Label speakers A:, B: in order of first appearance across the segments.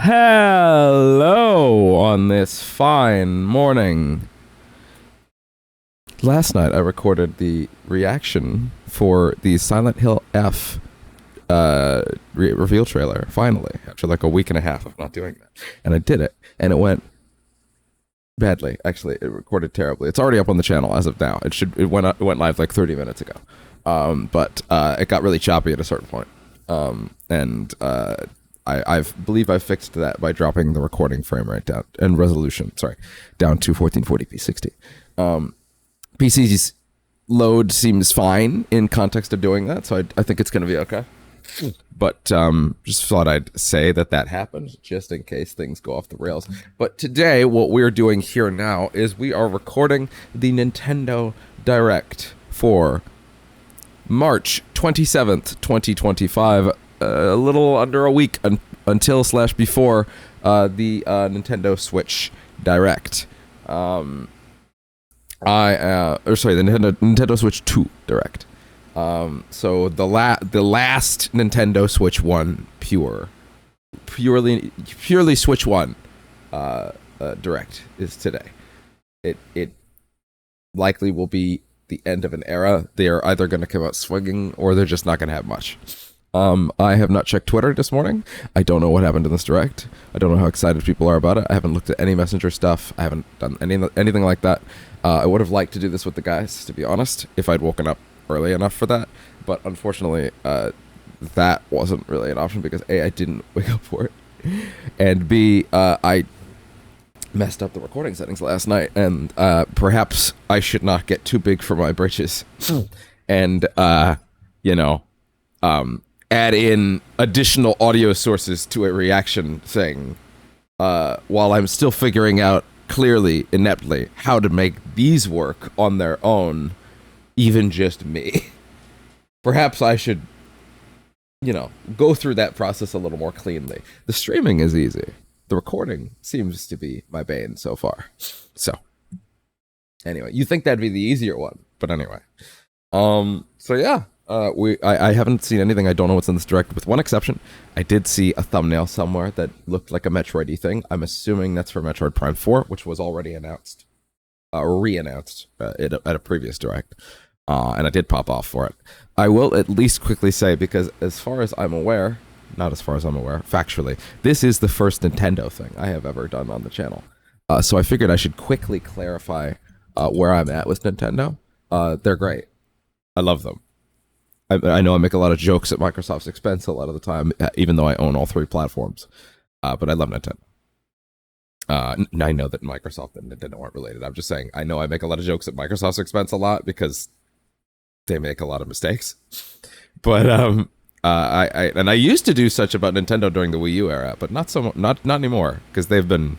A: Hello on this fine morning. Last night I recorded the reaction for the Silent Hill F reveal trailer, finally, after like a week and a half of not doing that. And I did it, and it went badly. Actually, it recorded terribly. It's already up on the channel as of now. It went live like 30 minutes ago. But it got really choppy at a certain point. I believe I fixed that by dropping the recording frame rate down and resolution, down to 1440p 60. PC's load seems fine in context of doing that, so I think it's going to be okay. But just thought I'd say that happened, just in case things go off the rails. But today, what we're doing here now is we are recording the Nintendo Direct for March 27th, 2025. A little under a week until/before the Nintendo Switch Direct. The Nintendo Switch 2 Direct. So the last Nintendo Switch 1 purely Switch 1 Direct is today. It likely will be the end of an era. They are either going to come out swinging or they're just not going to have much. I have not checked Twitter this morning. I don't know what happened in this Direct. I don't know how excited people are about it. I haven't looked at any Messenger stuff. I haven't done anything like that. I would have liked to do this with the guys, to be honest, if I'd woken up early enough for that. But unfortunately, that wasn't really an option because A, I didn't wake up for it, and B, I messed up the recording settings last night, and perhaps I should not get too big for my britches, and add in additional audio sources to a reaction thing while I'm still figuring out clearly, ineptly, how to make these work on their own, even just me. Perhaps I should, go through that process a little more cleanly. The streaming is easy. The recording seems to be my bane so far. So, anyway, you think that'd be the easier one, but anyway. So yeah. I haven't seen anything. I don't know what's in this Direct, with one exception. I did see a thumbnail somewhere that looked like a Metroid-y thing. I'm assuming that's for Metroid Prime 4, which was already announced, re-announced at a previous Direct, and I did pop off for it. I will at least quickly say, because as far as I'm aware, not as far as I'm aware, factually, this is the first Nintendo thing I have ever done on the channel. So I figured I should quickly clarify where I'm at with Nintendo. They're great. I love them. I know I make a lot of jokes at Microsoft's expense a lot of the time, even though I own all three platforms. But I love Nintendo. I know that Microsoft and Nintendo aren't related. I'm just saying, I know I make a lot of jokes at Microsoft's expense a lot because they make a lot of mistakes. But I used to do such about Nintendo during the Wii U era, but not anymore, because they've been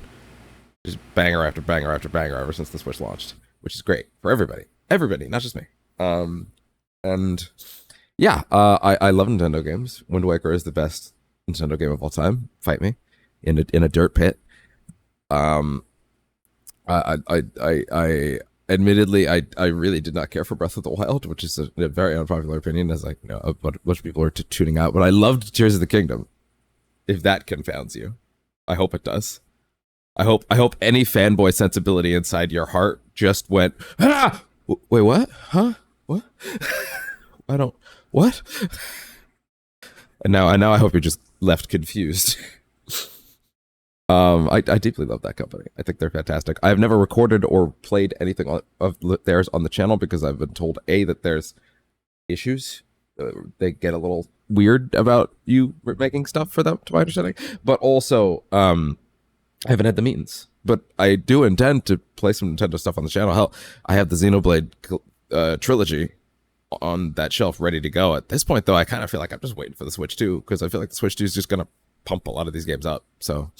A: just banger after banger after banger ever since the Switch launched, which is great for everybody, not just me. And yeah, I love Nintendo games. Wind Waker is the best Nintendo game of all time. Fight me in a dirt pit. I admittedly, I really did not care for Breath of the Wild, which is a very unpopular opinion, as a bunch of people are tuning out. But I loved Tears of the Kingdom. If that confounds you, I hope it does. I hope any fanboy sensibility inside your heart just went, ah! Wait, what? Huh? What? I don't. What? And now I hope you're just left confused. I deeply love that company. I think they're fantastic. I've never recorded or played anything of theirs on the channel because I've been told that there's issues. They get a little weird about you making stuff for them, to my understanding. But also, I haven't had the means. But I do intend to play some Nintendo stuff on the channel. Hell, I have the Xenoblade trilogy on that shelf ready to go. At this point, though, I kind of feel like I'm just waiting for the Switch 2, because I feel like the Switch 2 is just going to pump a lot of these games up. So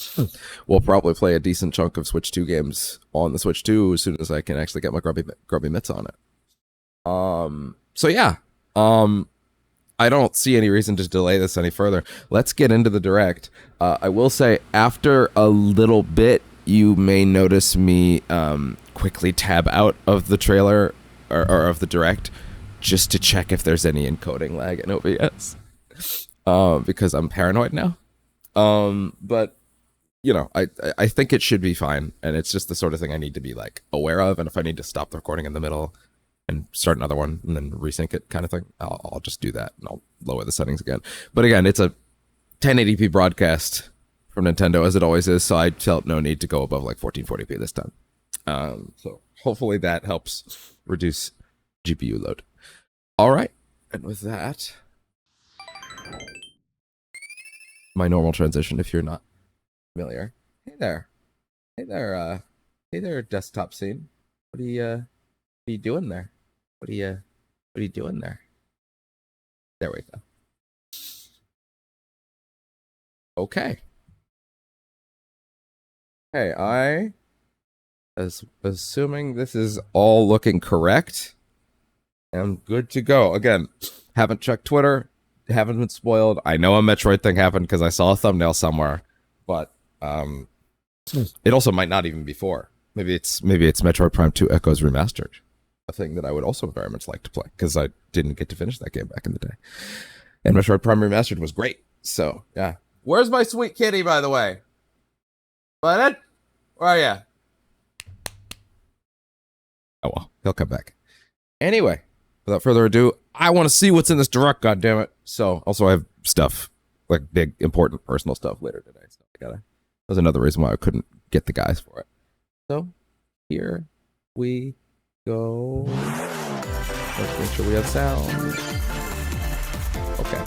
A: we'll probably play a decent chunk of Switch 2 games on the Switch 2 as soon as I can actually get my grubby mitts on it. So yeah, I don't see any reason to delay this any further. Let's get into the Direct. I will say, after a little bit, you may notice me quickly tab out of the trailer or of the Direct, just to check if there's any encoding lag in OBS, because I'm paranoid now. But you know, I think it should be fine, and it's just the sort of thing I need to be like aware of. And if I need to stop the recording in the middle and start another one and then resync it, kind of thing, I'll just do that and I'll lower the settings again. But again, it's a 1080p broadcast from Nintendo, as it always is, so I felt no need to go above like 1440p this time. So hopefully that helps reduce GPU load. All right, and with that, my normal transition, if you're not familiar. Hey there. Hey there, desktop scene. What are you doing there? What are you doing there? There we go. Okay. Hey, assuming this is all looking correct, I'm good to go. Again, haven't checked Twitter, haven't been spoiled. I know a Metroid thing happened because I saw a thumbnail somewhere, but it also might not even be 4. Maybe it's Metroid Prime 2 Echoes Remastered, a thing that I would also very much like to play because I didn't get to finish that game back in the day. And Metroid Prime Remastered was great. So yeah, where's my sweet kitty, by the way? Button, where are ya? Oh well, he'll come back. Anyway, without further ado, I want to see what's in this direct, goddammit. So also I have stuff, like big, important personal stuff later today. So that's another reason why I couldn't get the guys for it. So here we go. Let's make sure we have sound. Okay.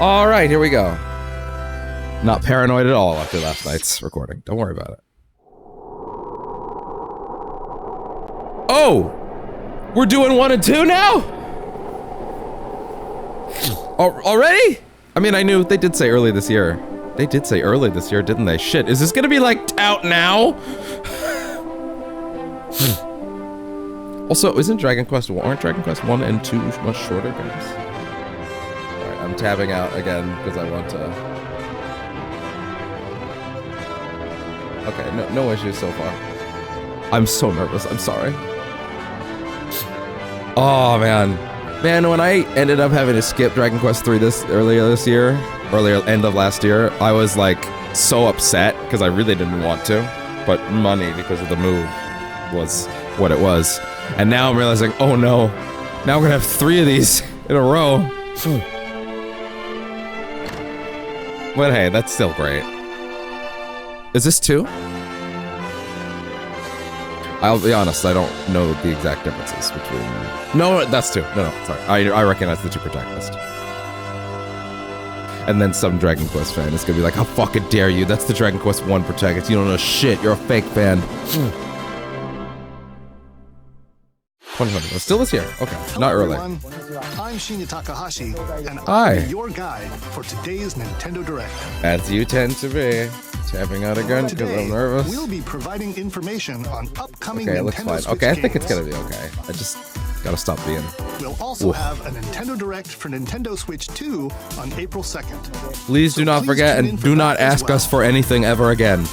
A: All right, here we go. Not paranoid at all after last night's recording. Don't worry about it. Oh! We're doing 1 and 2 now? Already? I mean, I knew they did say early this year. They did say early this year, didn't they? Shit, is this gonna be like out now? Also, aren't Dragon Quest 1 and 2 much shorter games? Alright, I'm tabbing out again because I want to... Okay, no issues so far. I'm so nervous, I'm sorry. Oh man. Man, when I ended up having to skip Dragon Quest 3 earlier end of last year, I was like so upset because I really didn't want to, but money because of the move was what it was. And now I'm realizing, oh no, now we're gonna have 3 of these in a row. But hey, that's still great. Is this 2? I'll be honest, I don't know the exact differences between... No, that's 2. No, sorry. I recognize the 2 protagonists. And then some Dragon Quest fan is gonna be like, how fucking dare you? That's the Dragon Quest 1 protagonist. You don't know shit. You're a fake fan. 2020. Still this year. Okay, hello, not early.
B: Everyone. I'm Shinya Takahashi, and
A: Hi.
B: I'm your guide for today's Nintendo Direct.
A: As you tend to be. Tapping out again because I'm nervous.
B: We'll be providing information on upcoming
A: okay, it
B: Nintendo
A: looks fine.
B: Switch
A: okay, I think
B: games.
A: it's gonna be okay. I just gotta stop being...
B: We'll also have a Nintendo Direct for Nintendo Switch 2 on April 2nd.
A: Please do not forget and do not ask us for anything ever again.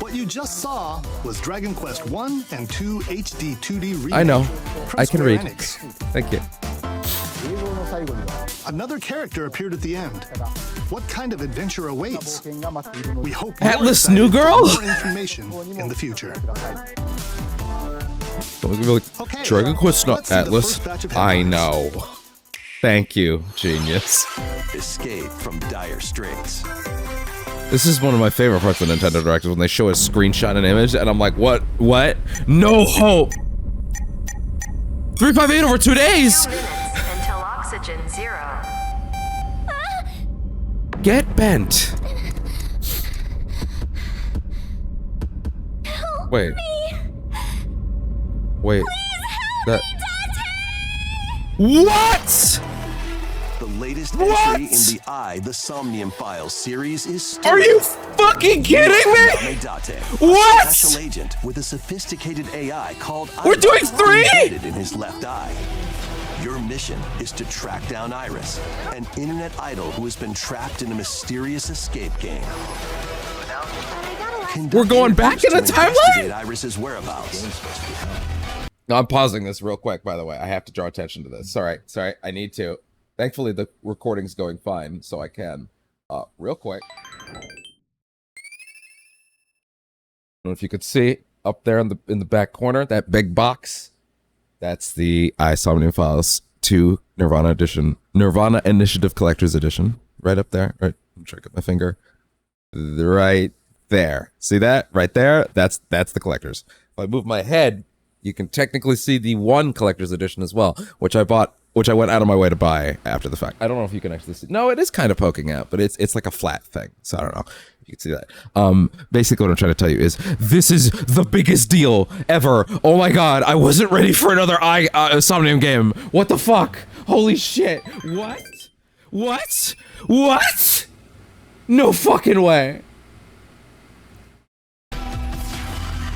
B: What you just saw was Dragon Quest 1 and 2 HD 2D remake.
A: I know.
B: from
A: I can
B: Square
A: read.
B: Enix.
A: Thank you.
B: Another character appeared at the end. What kind of adventure awaits? We hope
A: Atlas New Girl?
B: More information in the future.
A: Don't give me like,
B: Okay,
A: Dragon Quest not
B: let's see the
A: Atlas.
B: first batch of
A: I
B: headlines.
A: know. Thank you, genius.
C: Escape from dire straits.
A: This is one of my favorite parts of Nintendo Direct is when they show a screenshot and an image and I'm like, what? What? No hope! 358 over 2 days!
D: Until oxygen 0.
A: Get bent. Wait. Wait. That. What?
C: The latest
A: What?
C: entry in the the SOMNIUM Files series is
A: Are you fucking kidding me?
C: Medate,
A: What?
C: a special agent with a sophisticated AI called
A: We're doing
C: Iris
A: 3?
C: embedded in his left eye. Your mission is to track down Iris, an internet idol who has been trapped in a mysterious escape game.
A: We're going back in the timeline?
C: Iris's whereabouts.
A: No, I'm pausing this real quick, by the way. I have to draw attention to this. Sorry, I need to. Thankfully, the recording's going fine, so I can. real quick. I don't know if you could see up there in the back corner, that big box. That's the SOMNIUM Files 2 Nirvana Edition, Nirvana Initiative Collector's Edition, right up there. Right, I'm trying to get my finger. Right there. See that? Right there? That's the collector's. If I move my head, you can technically see the 1 collector's edition as well, which I bought, which I went out of my way to buy after the fact. I don't know if you can actually see. No, it is kind of poking out, but it's like a flat thing. So I don't know if you can see that. Basically what I'm trying to tell you is this is the biggest deal ever. Oh my god, I wasn't ready for another SOMNIUM game. What the fuck? Holy shit. What? What? What? No fucking way.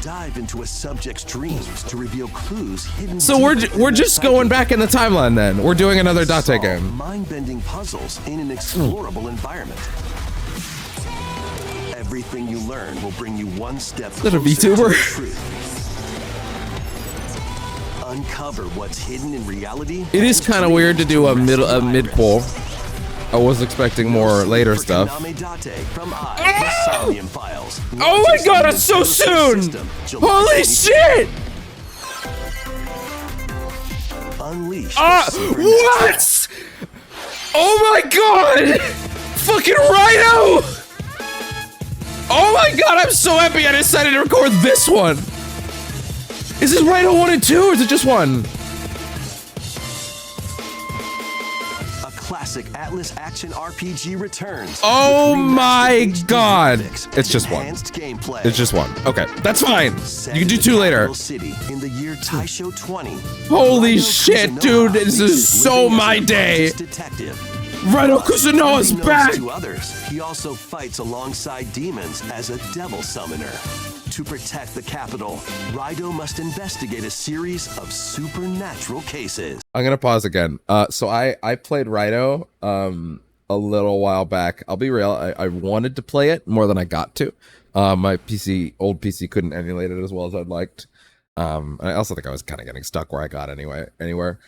C: Dive into a subject's dreams to reveal clues hidden.
A: So we're just going back in the timeline then. We're doing another Date game.
C: Mind-bending puzzles in an explorable environment. Everything you learn will bring you one step
A: Is that a
C: closer to
A: VTuber?
C: the truth. Uncover what's hidden in reality.
A: It is kind of weird to do a mid-quel. I was expecting more later stuff.
C: From the SOMNIUM Files.
A: Oh my god, it's so soon! Holy shit!
C: Unleash.
A: What? Oh my god! Fucking Rhino! Oh my god, I'm so happy I decided to record this one! Is this Rhino 1 and 2 or is it just 1?
C: Classic Atlas action RPG returns.
A: Oh my god! It's just 1.
C: Gameplay.
A: It's just 1. Okay, that's fine. You can do 2 later.
C: City in the year Taisho 20.
A: Holy
C: Rhino
A: shit,
C: Kuzanoha
A: dude! This is
C: faces
A: so
C: living
A: my
C: as a
A: day.
C: righteous detective.
A: Rhino Kuzanoha's back!
C: To others, he also fights alongside demons as a devil summoner. To protect the capital, RAIDOH must investigate a series of supernatural cases.
A: I'm gonna pause again. So I played RAIDOH a little while back. I'll be real, I wanted to play it more than I got to. My old PC couldn't emulate it as well as I'd liked. I also think I was kind of getting stuck where I got anywhere.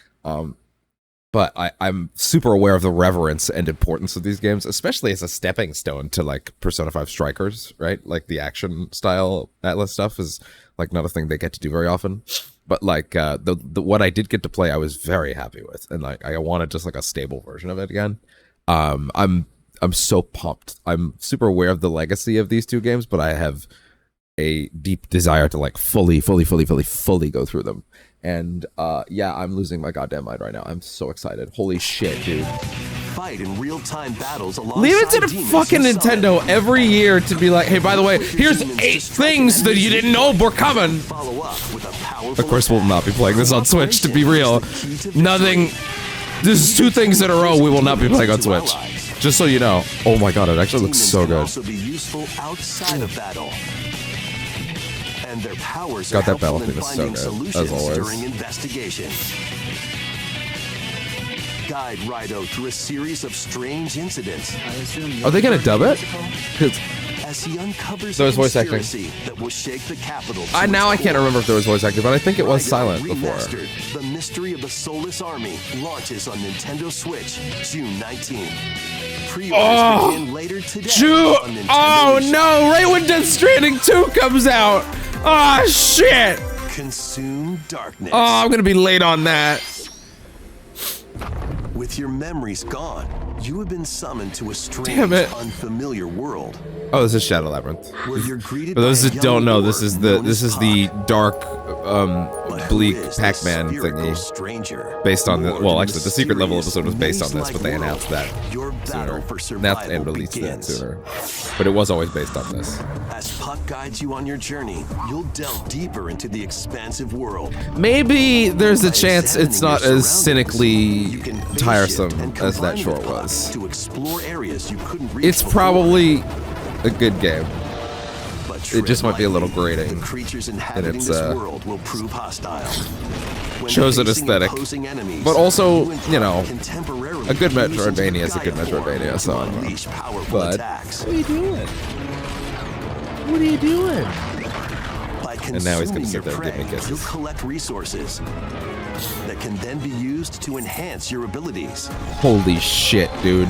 A: But I'm super aware of the reverence and importance of these games, especially as a stepping stone to like Persona 5 Strikers, right? Like the action style Atlas stuff is like not a thing they get to do very often. But like the what I did get to play, I was very happy with, and like I wanted just like a stable version of it again. I'm so pumped. I'm super aware of the legacy of these 2 games, but I have a deep desire to like fully go through them. And yeah, I'm losing my goddamn mind right now. I'm so excited. Holy shit, dude.
C: Fight in real-time battles alongside
A: Leave it to the
C: demons
A: fucking
C: you
A: Nintendo
C: summon.
A: every year to be like, hey, by the way, here's 8 things that you didn't know were coming.
C: Follow up with a powerful
A: Of course, we'll not be playing this on Switch, to be real. Nothing. This is 2 things in a row we will not be playing on Switch. Just so you know. Oh my god, it actually looks so good.
C: Also be useful outside of battle. And their powers
A: God,
C: are
A: that battle
C: helpful
A: thing
C: in
A: is so
C: finding
A: good, as
C: solutions
A: always.
C: during investigations. Guide RAIDOH through a series of strange incidents
A: Are they gonna dub it? 'Cause
C: as he uncovers
A: There
C: a
A: was voice acting.
C: conspiracy that will shake the capital. to
A: now I
C: its
A: can't
C: core.
A: remember if there was voice acting, but I think it was
C: RAIDOH
A: silent before.
C: Remastered, The Mystery of the Soulless Army launches on Nintendo Switch June 19th. Pre-orders begin later today on Nintendo
A: Oh
C: eShop.
A: no! Right when Death Stranding 2 comes out! Ah, shit!
C: Consume darkness.
A: Oh, I'm gonna be late on that.
C: With your memories gone, you have been summoned to a strange,
A: Damn it.
C: unfamiliar world.
A: Oh, this is Shadow Labyrinth.
C: Where you're greeted
A: For those
C: by a
A: that don't
C: young
A: know, this
C: orc
A: is
C: known as
A: the
C: Puck.
A: dark,
C: But who
A: bleak
C: is this
A: Pac-Man
C: spherical
A: thingy.
C: stranger?
A: Based on the,
C: More
A: well, actually, the secret level
C: mysterious,
A: episode was based on this, but they
C: maze-like
A: announced
C: world.
A: that
C: Your battle
A: sooner.
C: for
A: Announced
C: survival
A: and released that
C: begins.
A: sooner. But it was always based on this.
C: As Puck guides you on your journey, you'll delve deeper into the expansive world.
A: Maybe there's a
C: By
A: chance it's
C: examining
A: not
C: your
A: as
C: surroundings, you
A: cynically
C: can phase shift
A: tiresome
C: and
A: as that
C: combine
A: short
C: with Puck
A: was.
C: to explore areas you couldn't reach
A: It's
C: before.
A: probably a good game.
C: But
A: It just might be a little
C: tread lightly.
A: grating.
C: The creatures inhabiting
A: it's,
C: this world will prove hostile. When
A: shows an
C: facing
A: aesthetic.
C: opposing enemies,
A: But also,
C: you and
A: you know,
C: Puck can temporarily
A: a good
C: fuse into
A: Metroidvania is a good
C: Gaia form
A: Metroidvania, so I
C: to
A: don't know.
C: unleash powerful
A: But
C: attacks.
A: what are you doing? What are you doing?
C: By
A: And now he's gonna
C: consuming
A: sit
C: your
A: there and give me
C: prey,
A: kisses.
C: you'll collect resources that can then be used to enhance your abilities.
A: Holy shit, dude.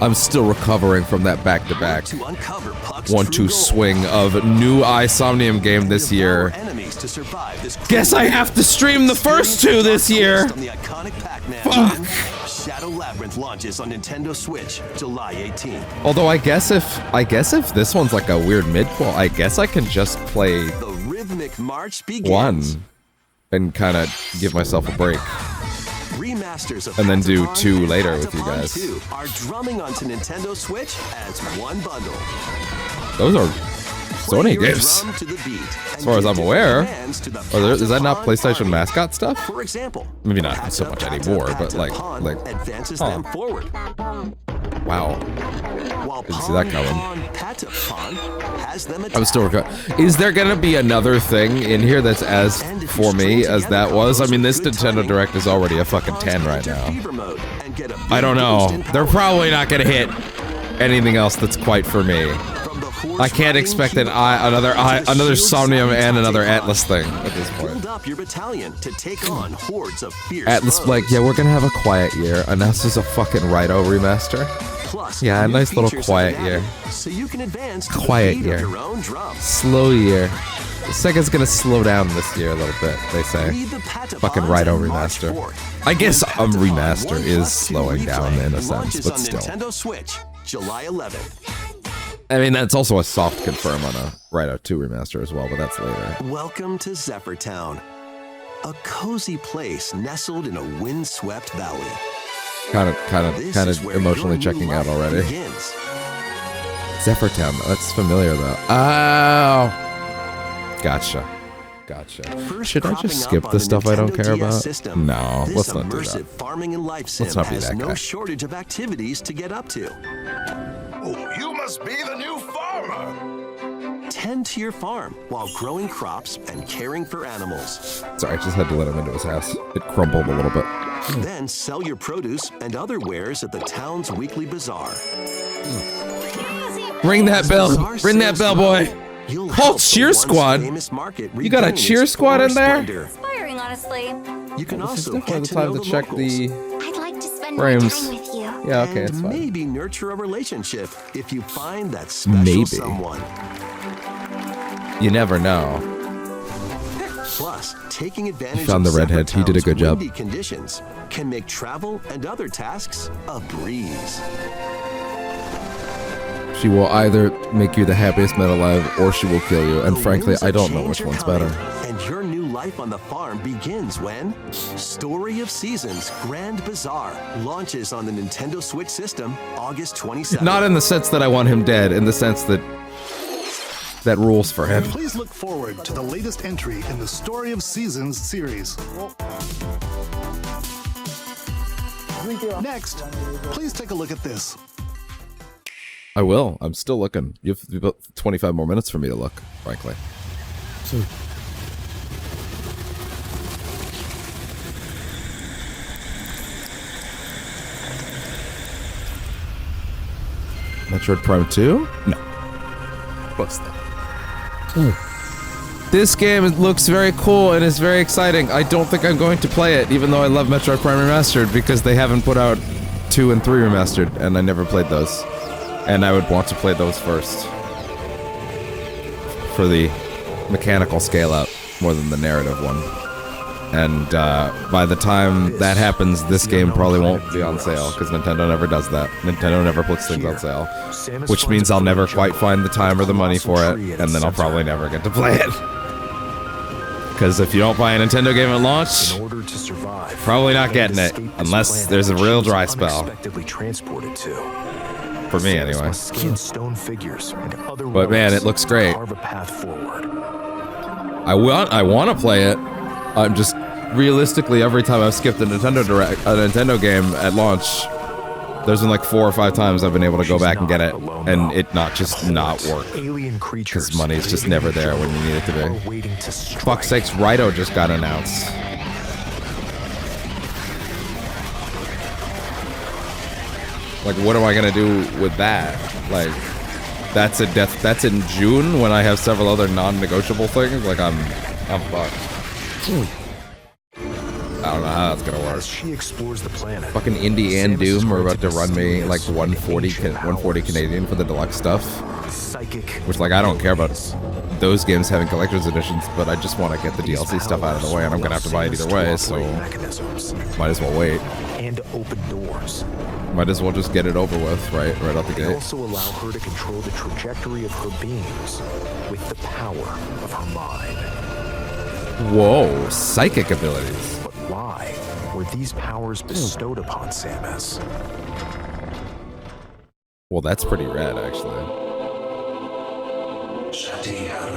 A: I'm still recovering from that back-to-back
C: To uncover Puck's
A: 1-2
C: true goal.
A: swing of new SOMNIUM game this year.
C: Enemies to survive this
A: Guess I have to stream the first two this year.
C: On the iconic Pac-Man.
A: Fuck.
C: Shadow Labyrinth launches on Nintendo Switch July 18th.
A: Although I guess if this one's like a weird mid-qual, I guess I can just play
C: The rhythmic march begins.
A: one and kind of give myself a break.
C: Remasters of
A: And then do
C: Patapon
A: 2
C: and
A: later with you
C: Patapon
A: guys.
C: 2 are drumming onto Nintendo Switch as one bundle.
A: Those are
C: Play
A: Sony
C: your
A: games.
C: drum to the beat and
A: As far as
C: give
A: I'm
C: different
A: aware.
C: commands to the
A: Is that not
C: Patapon
A: PlayStation
C: Army.
A: mascot stuff?
C: For example,
A: Maybe not so much anymore, but like
C: advances
A: huh.
C: them forward.
A: Wow.
C: While
A: Didn't see that coming.
C: Patapon has them
A: I'm still
C: attack.
A: Is there gonna be another thing in here that's as for me as that was? I mean, this Nintendo Direct is already a fucking 10 right now. I don't know. They're probably not gonna hit anything else that's quite for me. I can't expect another SOMNIUM and another Atlas thing at this point.
C: Build up your battalion to take on hordes of fierce
A: Atlas,
C: foes.
A: like, yeah, we're gonna have a quiet year, and this is a fucking RAIDOH remaster.
C: Plus,
A: Yeah, a
C: new
A: nice little
C: features
A: quiet
C: have been
A: year.
C: added, so you can advance to the
A: Quiet
C: beat
A: year.
C: of your own drum.
A: Slow year. Sega's gonna slow down this year a little bit, they say.
C: Read the Patapons
A: Fucking RAIDOH
C: and march
A: remaster.
C: forth.
A: I guess a
C: Patapon
A: remaster
C: 1+2
A: is slowing down
C: replay
A: in a sense,
C: launches
A: but
C: on
A: still.
C: Nintendo Switch, July 11th.
A: I mean, that's also a soft confirm on a RAIDOH 2 remaster as well, but that's later.
C: Welcome to Zephyr Town, a cozy place nestled in a windswept valley.
A: Kind
C: This
A: of
C: is where
A: emotionally
C: your new
A: checking out
C: life
A: already.
C: begins.
A: Zephyrtown, that's familiar though. Oh, gotcha.
C: First
A: Should I
C: cropping
A: just
C: up
A: skip
C: on
A: the
C: the
A: stuff I don't
C: Nintendo
A: care
C: DS
A: about?
C: system,
A: No,
C: this
A: let's not do
C: immersive
A: that.
C: farming and life sim
A: Let's not be
C: has
A: that
C: no
A: guy.
C: shortage of activities to get up to.
E: Oh, you must be the new farmer.
C: Tend to your farm while growing crops and caring for animals.
A: Sorry, I just had to let him into his house. It crumbled a little bit.
C: Then sell your produce and other wares at the town's weekly bazaar.
A: Ring that bell.
C: Bazaar
A: Ring that
C: sales
A: bell, boy.
C: grow, you'll
A: Halt
C: help the
A: cheer
C: once
A: squad.
C: famous market
A: You got a
C: regain
A: cheer
C: its
A: squad in
C: former
A: there?
C: splendor.
F: Inspiring, honestly.
C: You can
A: This is
C: also
A: definitely
C: get
A: the
C: to know
A: time to
C: the
A: check
C: locals.
A: the
F: I'd like to spend
A: frames.
F: more time with you.
A: Yeah, okay,
C: and
A: it's fine.
C: maybe nurture a relationship if you find that special
A: Maybe.
C: someone.
A: You never know.
C: Plus, taking advantage
A: found
C: of
A: the redhead. He did a good job.
C: windy conditions can make travel and other tasks a breeze.
A: She will either make you the happiest man alive or she will kill you. And
C: The
A: frankly,
C: winds
A: I
C: of
A: don't know
C: change
A: which
C: are
A: one's
C: coming,
A: better.
C: And your new life on the farm begins when Story of Seasons Grand Bazaar launches on the Nintendo Switch system August 27th.
A: Not in the sense that I want him dead, in the sense that that rules for him.
B: Please look forward to the latest entry in the Story of Seasons series. Next, please take a look at this.
A: I will. I'm still looking. You have about 25 more minutes for me to look, frankly. Metroid Prime 2? No. What's that? This game looks very cool and is very exciting. I don't think I'm going to play it, even though I love Metroid Prime Remastered, because they haven't put out 2 and 3 Remastered, and I never played those. And I would want to play those first. For the mechanical scale-up, more than the narrative one. And by the time that happens, this game probably won't be on sale, because Nintendo never does that. Nintendo never puts things on sale. Which means I'll never quite find the time or the money for it, and then I'll probably never get to play it. Because if you don't buy a Nintendo game at launch,
G: In order to survive,
A: probably not getting it,
G: escape this
A: unless
G: planet
A: there's a
G: which
A: real
G: he was
A: dry spell.
G: unexpectedly transported to.
A: For me
G: Samus
A: anyway.
G: must scan stone figures and other
A: But man,
G: relics
A: it looks
G: to
A: great.
G: carve a path forward.
A: I want to play it. I'm just realistically, every time I've skipped a Nintendo game at launch, there's been like 4 or 5 times I've been able to go
G: She's
A: back and get
G: not
A: it,
G: alone,
A: and
G: though.
A: it not work.
G: Alien creatures.
A: Because money's just never there when you need it to
G: are
A: be.
G: waiting to strike.
A: Fuck's sakes, RAIDOH just got announced. Like, what am I gonna do with that? Like, that's in June when I have several other non-negotiable things. Like, I'm fucked. I don't know how that's gonna work.
G: As she explores the planet,
A: Fucking Indie and
G: Samus is
A: Doom are about to
G: going
A: run me like
G: mysterious
A: 140
G: and ancient
A: 140
G: powers.
A: Canadian for the deluxe stuff.
G: Psychic.
A: Which, like, I don't care about those games having collector's editions, but I just want to get the
G: These
A: DLC stuff out of the way, and I'm gonna have to buy it
G: Samus
A: either way,
G: to
A: so
G: operate mechanisms
A: might as well wait.
G: and open doors.
A: Might as well just get it over with, right out the
G: They
A: gate.
G: also allow her to control the trajectory of her beams with the power of her mind.
A: Whoa, psychic abilities.
G: But why were these powers bestowed upon Samus?
A: Well, that's pretty rad, actually.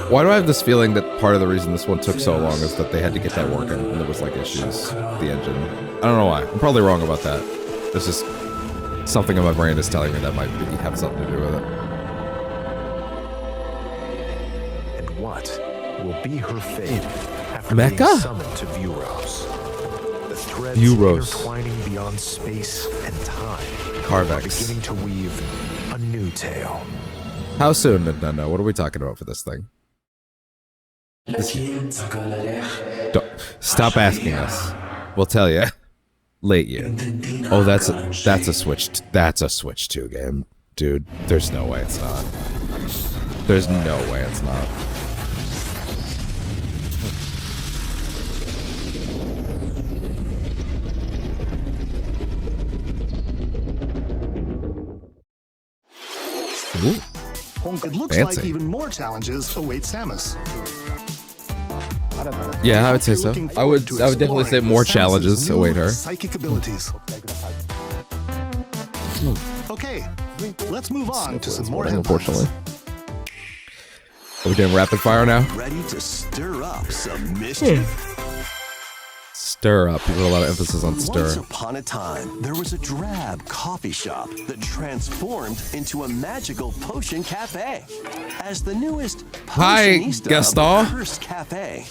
A: Why do I have this feeling that part of the reason this one took so long is that they had to get that working and there was like issues with the engine? I don't know why. I'm probably wrong about that. It's just something in my brain is telling me that might have something to do with it.
G: And what will be her fate after
A: Mecha?
G: being summoned to Vuros? The threads
A: Vuros.
G: intertwining beyond space and time are
A: Carvex.
G: beginning to weave a new tale.
A: How soon, Nintendo? What are we talking about for this thing? Don't, stop asking us. We'll tell you. Late year. Oh, that's a Switch. That's a Switch 2 game, dude. There's no way it's not. There's no way it's not. Ooh.
B: It looks
A: Fancy.
B: like even more challenges await Samus.
A: Yeah, I would say so.
B: Looking
A: I
B: forward
A: would
B: to
A: definitely say
B: exploring
A: more
B: Samus's
A: challenges
B: new
A: await her.
B: Psychic abilities. Okay, let's move on to some more headlines.
A: Unfortunately. Are we doing rapid fire now?
C: Ready to stir up some mischief?
A: Stir up. You put a lot of emphasis on
C: Once
A: stir.
C: upon a time, there was a drab coffee shop that transformed into a magical potion cafe. As the newest
A: Hi,
C: potionista
A: Gaston.
C: of the Cursed Cafe,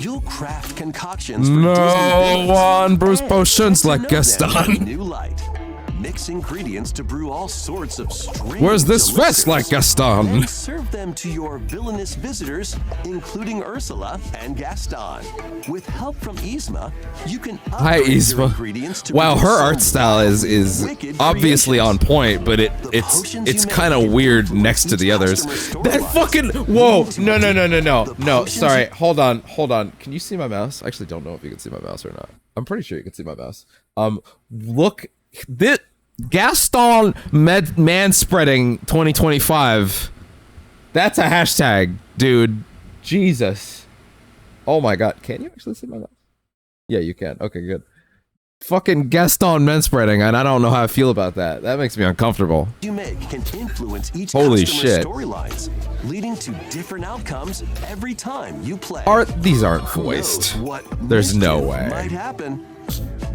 C: you'll craft concoctions for
A: No
C: Disney villains
A: one brews
C: and
A: potions
C: get to
A: like
C: know them in a
A: Gaston.
C: New light. Mix ingredients to brew all sorts of strange
A: Where's this vest
C: elixirs,
A: like Gaston?
C: and serve them to your villainous visitors, including Ursula and Gaston. With help from Yzma, you can
A: Hi,
C: upgrade your
A: Yzma.
C: ingredients to
A: Wow,
C: produce
A: her
C: some
A: art style is
C: wicked
A: obviously on
C: creations.
A: point, but it's kind of weird next to the others. That fucking whoa! No! Sorry, hold on. Can you see my mouse? I actually don't know if you can see my mouse or not. I'm pretty sure you can see my mouse. Look, this Gaston manspreading 2025. That's a hashtag, dude. Jesus. Oh my god, can you actually see my mouse? Yeah, you can. Okay, good. Fucking Gaston manspreading, and I don't know how I feel about that. That makes me uncomfortable.
C: You make can influence each
A: Holy
C: customer's
A: shit.
C: storylines, leading to different outcomes every time you play.
A: These aren't
C: Who
A: voiced.
C: knows what
A: There's no
C: mischief
A: way.
C: Might happen.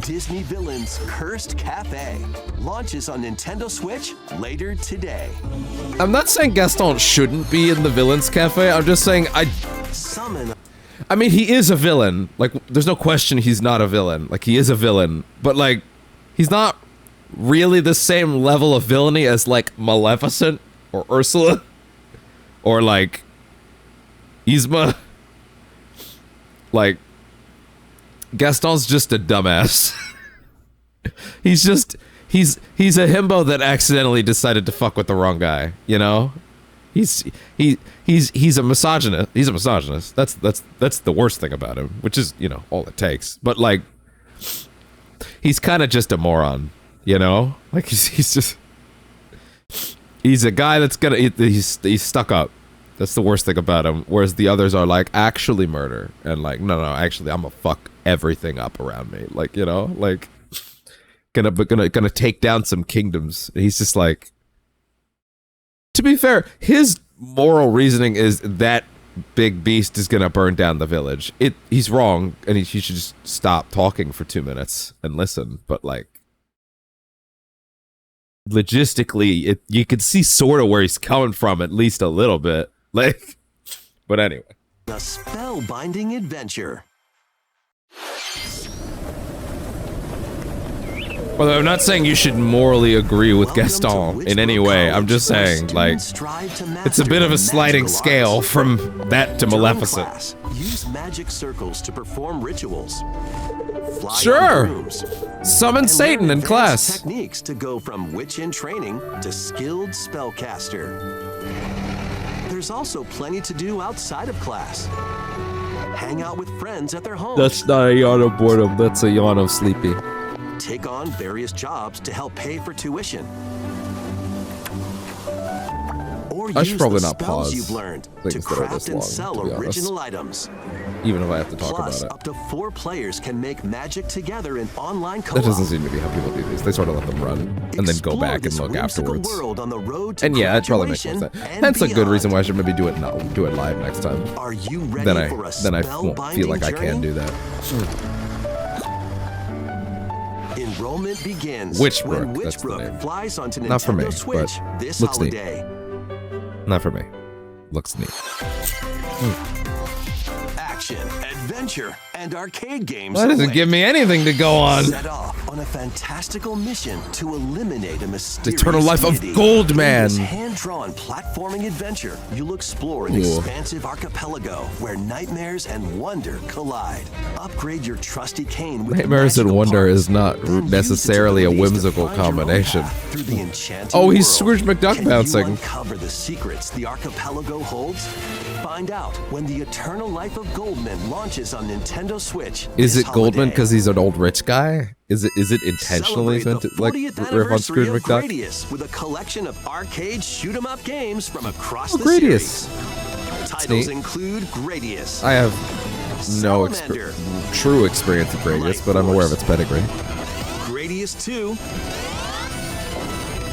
C: Disney Villains Cursed Cafe launches on Nintendo Switch later today.
A: I'm not saying Gaston shouldn't be in the Villains Cafe. I'm just saying
C: Summon
A: I mean, he is a villain. Like, there's no question he's not a villain. Like, he is a villain. But, like, he's not really the same level of villainy as, like, Maleficent or Ursula or, like, Yzma. Like, Gaston's just a dumbass. He's a himbo that accidentally decided to fuck with the wrong guy, you know? He's a misogynist. He's a misogynist. That's the worst thing about him, which is, you know, all it takes. But like, he's kind of just a moron, you know? Like he's a guy that's he's stuck up. That's the worst thing about him. Whereas the others are like actually murder and like no, actually I'm gonna fuck everything up around me. Like, you know, like gonna take down some kingdoms. And he's just like. To be fair, his moral reasoning is that big beast is gonna burn down the village. He's wrong, and he should just stop talking for 2 minutes and listen. But like, logistically, you can see sort of where he's coming from, at least a little bit. Like, but anyway,
C: a spellbinding adventure.
A: well, I'm not saying you should morally agree with Gaston in any way. I'm just saying, like, it's a bit of a sliding scale from that to Maleficent.
C: Use magic circles to perform rituals. fly
A: Sure.
C: on brooms,
A: Summon
C: and
A: Satan
C: learn
A: in
C: advanced
A: class.
C: techniques to go from witch in training to skilled spellcaster. There's also plenty to do outside of class. Hang out with friends at their homes.
A: That's not a yawn of boredom. That's a yawn of sleepy.
C: Take on various jobs to help pay for tuition. Or
A: I should
C: use
A: probably
C: the
A: not
C: spells
A: pause
C: you've learned
A: things
C: to
A: that are
C: craft
A: this
C: and
A: long,
C: sell
A: to be honest.
C: original items.
A: Even if I have to talk
C: Plus,
A: about
C: up to 4 players can make magic together in online
A: it.
C: co-op.
A: That doesn't seem to be how people do these. They sort of let them run and then go
C: Explore
A: back and
C: this
A: look
C: whimsical
A: afterwards.
C: world on the road to
A: And yeah, it probably makes more
C: graduation
A: sense.
C: and
A: Hence a good
C: beyond.
A: reason why I should maybe do it live next time.
C: Are you ready
A: Then I
C: for a
A: won't feel like I can do that.
C: Enrollment begins
A: Witchbrook,
C: when
A: that's the name.
C: Witchbrook flies onto
A: Not for me,
C: Nintendo Switch
A: but
C: this
A: looks neat.
C: holiday.
A: Not for me. Looks neat.
C: Action, adventure, and arcade games.
A: That doesn't
C: await.
A: give me anything to go on.
C: Set off on a fantastical mission to eliminate a mysterious
A: Eternal life of
C: deity.
A: Goldman.
C: In this hand-drawn platforming adventure, you'll explore an
A: Ooh.
C: expansive archipelago where nightmares and wonder collide. Upgrade your trusty cane with
A: Nightmares
C: the
A: and
C: magical
A: wonder
C: parts,
A: is not
C: then use it to
A: necessarily a
C: release to
A: whimsical
C: find your own
A: combination.
C: path through the enchanted
A: Oh, he's
C: world.
A: Scrooge McDuck
C: Can
A: bouncing.
C: You uncover the secrets the archipelago holds? Find out when the Eternal Life of Goldman launches on Nintendo Switch.
A: Is
C: this
A: it Goldman
C: holiday.
A: because he's an old rich guy? Is it intentionally
C: Celebrate
A: meant
C: the
A: to like
C: 40th
A: riff on
C: anniversary
A: Scrooge
C: of
A: McDuck?
C: Gradius with a collection of arcade shoot-'em-up games from across the
A: Gradius.
C: series. Titles
A: neat.
C: include Gradius,
A: I have no
C: Salamander,
A: true experience with Gradius, but I'm aware of its pedigree.
C: Gradius 2,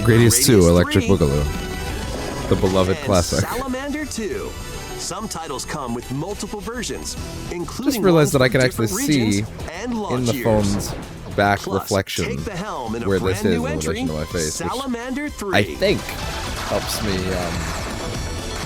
A: Gradius 2,
C: Gradius
A: Electric
C: 3,
A: Boogaloo, the beloved
C: and
A: classic.
C: Salamander 2. Some titles come with multiple versions, including
A: Just realized
C: ones
A: that I
C: for
A: can actually
C: different
A: see
C: regions and launch
A: in the
C: years.
A: phone's back
C: Plus,
A: reflection
C: take the helm in a
A: where this
C: brand
A: is
C: new
A: in
C: entry,
A: relation to my face, which
C: Salamander 3.
A: I think helps me.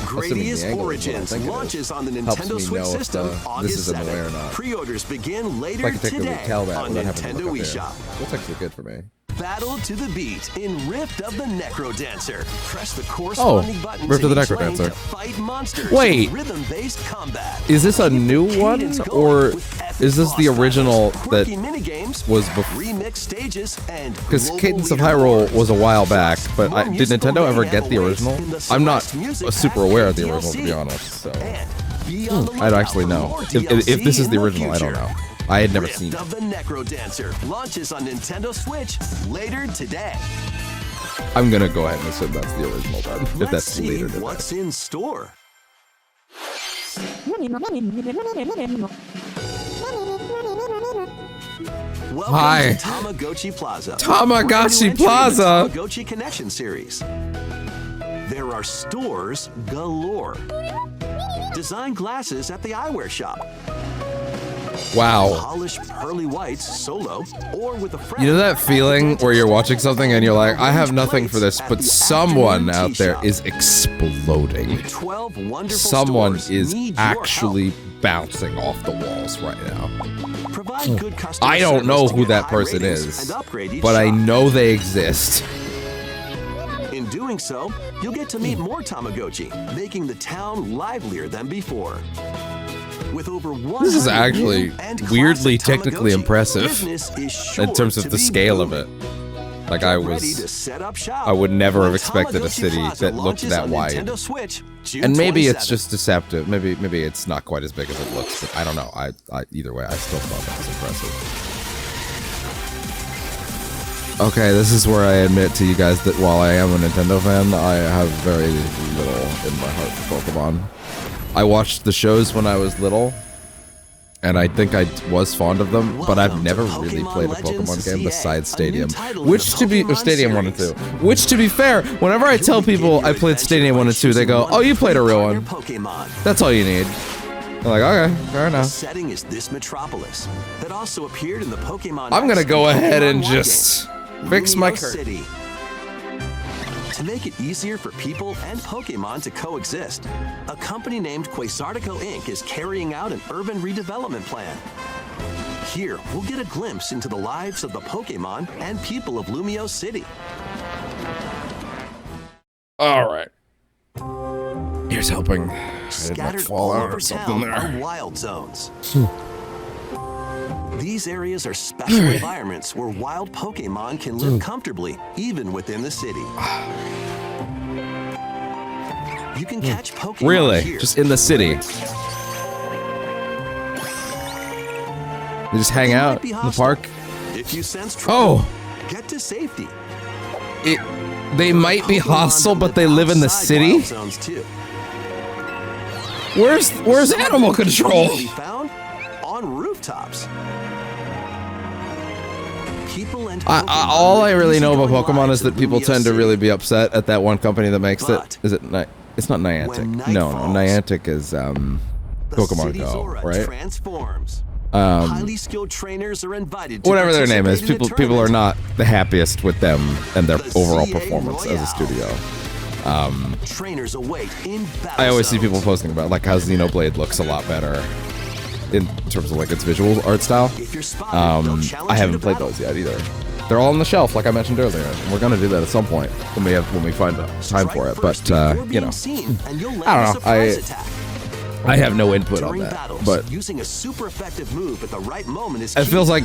A: Assuming the
C: Gradius
A: angle is what I
C: Origins
A: think it is,
C: launches on the
A: helps
C: Nintendo
A: me
C: Switch
A: know if
C: system
A: this
C: August
A: is in the way or
C: 7th.
A: not.
C: Pre-orders begin later
A: I can technically
C: today
A: tell that
C: on
A: without having to
C: Nintendo
A: look up here.
C: eShop.
A: That's actually good for me.
C: Battle to the beat in Rift of the Necrodancer. Press the corresponding buttons
A: Rift of
C: in
A: the
C: each lane
A: Necrodancer.
C: to fight monsters.
A: Wait.
C: in rhythm-based combat.
A: Is this a
C: Keep
A: new
C: the
A: one,
C: cadence going
A: or
C: with epic
A: is this the
C: boss
A: original
C: battles,
A: that
C: quirky minigames,
A: was
C: remix stages, and
A: Because
C: global
A: Cadence of
C: leaderboards.
A: Hyrule was a while back, but
C: More
A: did
C: musical
A: Nintendo ever
C: mayhem
A: get the
C: awaits
A: original?
C: in the
A: I'm not
C: Celeste Music
A: super
C: Pack
A: aware of the
C: DLC.
A: original, to be honest. So
C: And be on the
A: I
C: lookout
A: don't actually
C: for
A: know.
C: more
A: If
C: DLC
A: this is
C: in
A: the original, I don't
C: future.
A: know. I had never
C: Rift
A: seen it.
C: of the Necrodancer launches on Nintendo Switch later today.
A: I'm gonna go ahead and assume that's the original then, if
C: Let's
A: that's
C: see
A: later today.
C: what's in store. Welcome
A: Hi.
C: to Tamagotchi Plaza.
A: Tamagotchi
C: New entry in the
A: Plaza.
C: Tamagotchi Connection series. There are stores galore. Design glasses at the eyewear shop.
A: Wow.
C: Polish pearly whites solo or with a friend.
A: You know that
C: at the
A: feeling
C: dentist.
A: where you're watching something and you're like, I have
C: Orange
A: nothing for
C: plates
A: this,
C: at
A: but
C: the
A: someone
C: afternoon
A: out there
C: tea
A: is
C: shop.
A: exploding.
C: 12 wonderful
A: Someone
C: stores
A: is
C: need your
A: actually
C: help.
A: bouncing off the walls right now.
C: Provide good customer
A: I don't know
C: service to
A: who
C: get
A: that
C: high
A: person
C: ratings
A: is,
C: and upgrade each
A: but I
C: shop.
A: know they exist.
C: In doing so, you'll get to meet more Tamagotchi, making the town livelier than before. With over 100
A: This is actually
C: new and
A: weirdly
C: classic
A: technically
C: Tamagotchi,
A: impressive
C: business is sure
A: in terms
C: to
A: of the
C: be
A: scale of
C: booming.
A: it. Like I
C: Ready to
A: was,
C: set up shop
A: I would never have
C: when
A: expected a
C: Tamagotchi
A: city
C: Plaza
A: that looked
C: launches
A: that
C: on
A: wide.
C: Nintendo Switch, June
A: And maybe it's
C: 27th.
A: just deceptive. Maybe it's not quite as big as it looks. But I don't know. I either way, I still thought that was impressive. Okay, this is where I admit to you guys that while I am a Nintendo fan, I have very little in my heart for Pokemon. I watched the shows when I was little, and I think I was fond of them, but I've
C: Welcome
A: never
C: to
A: really
C: Pokemon
A: played a
C: Legends
A: Pokemon game
C: CA,
A: besides
C: a new
A: Stadium.
C: title in
A: Which
C: the
A: to be
C: Pokemon
A: Stadium 1 and 2.
C: series.
A: Which to be fair, whenever I tell people I played Stadium 1 and 2, they go, "Oh, you played a real one."
C: Pokemon.
A: That's all you need. I'm like, okay, fair
C: The
A: enough.
C: setting is this metropolis that also appeared in the Pokemon.
A: I'm gonna
C: X
A: go
C: and
A: ahead
C: Pokemon
A: and
C: War
A: just
C: game,
A: fix my
C: Lumio
A: curtain.
C: City. To make it easier for people and Pokemon to coexist, a company named Quasartico Inc. is carrying out an urban redevelopment plan. Here, we'll get a glimpse into the lives of the Pokemon and people of Lumio City.
A: All right. Here's hoping I didn't like
C: Scattered
A: fall
C: all
A: out
C: over
A: or something
C: town are
A: there.
C: wild zones. These areas are special environments where wild Pokemon can live comfortably, even within the city. You can catch Pokemon
A: Really?
C: here.
A: Just in the city? They just hang out in the park?
C: If you sense trouble, get to safety.
A: They might be hostile, but they live in the city?
C: Zones too.
A: Where's animal control?
C: Can be found on rooftops. People and
A: All I really know about
C: easygoing
A: Pokemon
C: lives
A: is that
C: in
A: people
C: Lumio
A: tend to
C: City.
A: really be upset at that one company that makes
C: But
A: it. Is it it's not Niantic.
C: when night
A: No,
C: falls,
A: Niantic is
C: The
A: Pokemon
C: city's
A: Go,
C: aura
A: right?
C: transforms. Highly skilled trainers are invited to
A: Whatever their name is,
C: participate in the
A: people are
C: tournament.
A: not the happiest with them and their
C: The
A: overall
C: CA
A: performance as a
C: Royale.
A: studio.
C: Trainers await in battle
A: I always see
C: zones.
A: people posting about like how Xenoblade looks a lot better in terms of like its visual art style.
C: If you're spotted, they'll challenge
A: I
C: you
A: haven't
C: to
A: played
C: battle.
A: those yet either. They're all on the shelf, like I mentioned earlier. And we're gonna do that at some point when we find time for it. But
C: Strike first
A: you
C: before
A: know,
C: being seen, and you'll land
A: I
C: a
A: don't know.
C: surprise attack.
A: I have no input on
C: During
A: that.
C: battles,
A: But
C: using a super effective move at the right moment is
A: it
C: key.
A: feels like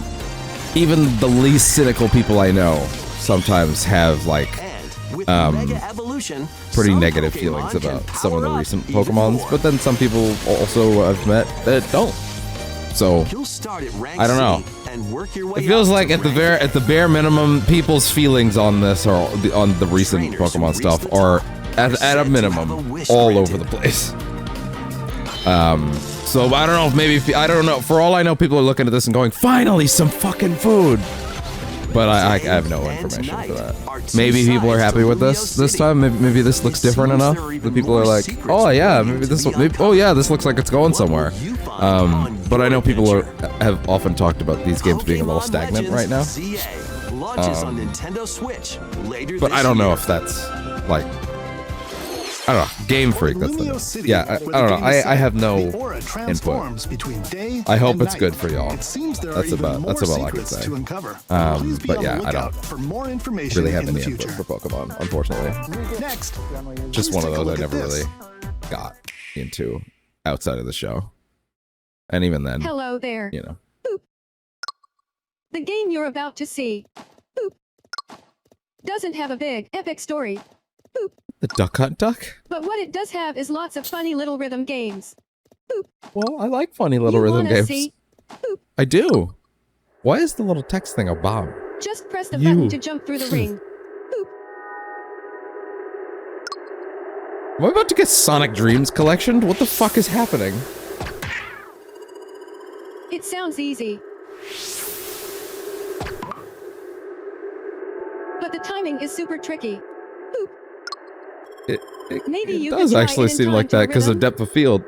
A: even the least cynical people I know sometimes have like
C: And with Mega Evolution,
A: pretty
C: some
A: negative
C: Pokemon
A: feelings
C: can
A: about some of the
C: power up
A: recent
C: even
A: Pokemons.
C: more.
A: But then some people also I've met that don't. So
C: You'll start at rank
A: I don't know.
C: C and work your way
A: it feels
C: up
A: like
C: to
A: at the
C: rank
A: bare minimum, people's feelings on this or on the recent
C: Trainers who
A: Pokemon
C: reach
A: stuff
C: the
A: are
C: top
A: at
C: are
A: a
C: said to
A: minimum
C: have a wish
A: all
C: granted.
A: over the place. So I don't know if maybe I don't know. For all I know, people are looking at this and going, "Finally, some fucking food." But I have no
C: and
A: information
C: night
A: for that.
C: are two
A: Maybe people are
C: sides
A: happy
C: to
A: with
C: Lumio
A: this
C: City.
A: time. Maybe this looks
C: It
A: different
C: seems
A: enough
C: there are
A: that
C: even
A: people are
C: more
A: like,
C: secrets
A: "Oh yeah,
C: waiting
A: maybe
C: to
A: this.
C: be
A: Maybe, oh yeah, this looks like it's going
C: What will
A: somewhere."
C: you find on
A: But I
C: your
A: know people
C: adventure?
A: have often talked about these games being a little
C: Pokemon
A: stagnant
C: Legends
A: right now.
C: ZA launches on Nintendo Switch later
A: But
C: this
A: I don't know
C: year.
A: if that's like I don't know. Game Freak. That's
B: Lumio
A: the
B: City,
A: yeah. I
B: where the
A: don't know.
B: game is
A: I
B: set,
A: have no
B: the aura
A: input.
B: transforms between day
A: I hope
B: and
A: it's
B: night.
A: good for y'all.
B: It seems there
A: That's
B: are even
A: about-
B: more
A: that's about all I can
B: secrets
A: say.
B: to uncover.
A: Um,
B: Please be
A: but
B: on
A: yeah,
B: the
A: I don't
B: lookout for more information
A: Really have
B: in the
A: any input
B: future.
A: for Pokemon, unfortunately.
B: Next,
A: Just
B: please
A: one of
B: take a
A: those I
B: look at
A: never
B: this.
A: really got into outside of the show, and even then,
H: Hello there.
A: you know.
H: The game you're about to see doesn't have a big, epic story,
A: The Duck Hunt Duck?
H: but what it does have is lots of funny little rhythm games.
A: Well, I like funny little
H: You
A: rhythm
H: wanna
A: games.
H: see?
A: I do. Why is the little text thing a bomb?
H: Just press the
A: You.
H: button to jump through the ring.
A: Am I about to get Sonic Dreams collection? What the fuck is happening?
H: It sounds easy, but the timing is super tricky.
A: It
H: Maybe you could
A: does
H: try
A: actually
H: it in
A: seem
H: time
A: like
H: to
A: that because of
H: rhythm.
A: depth of field.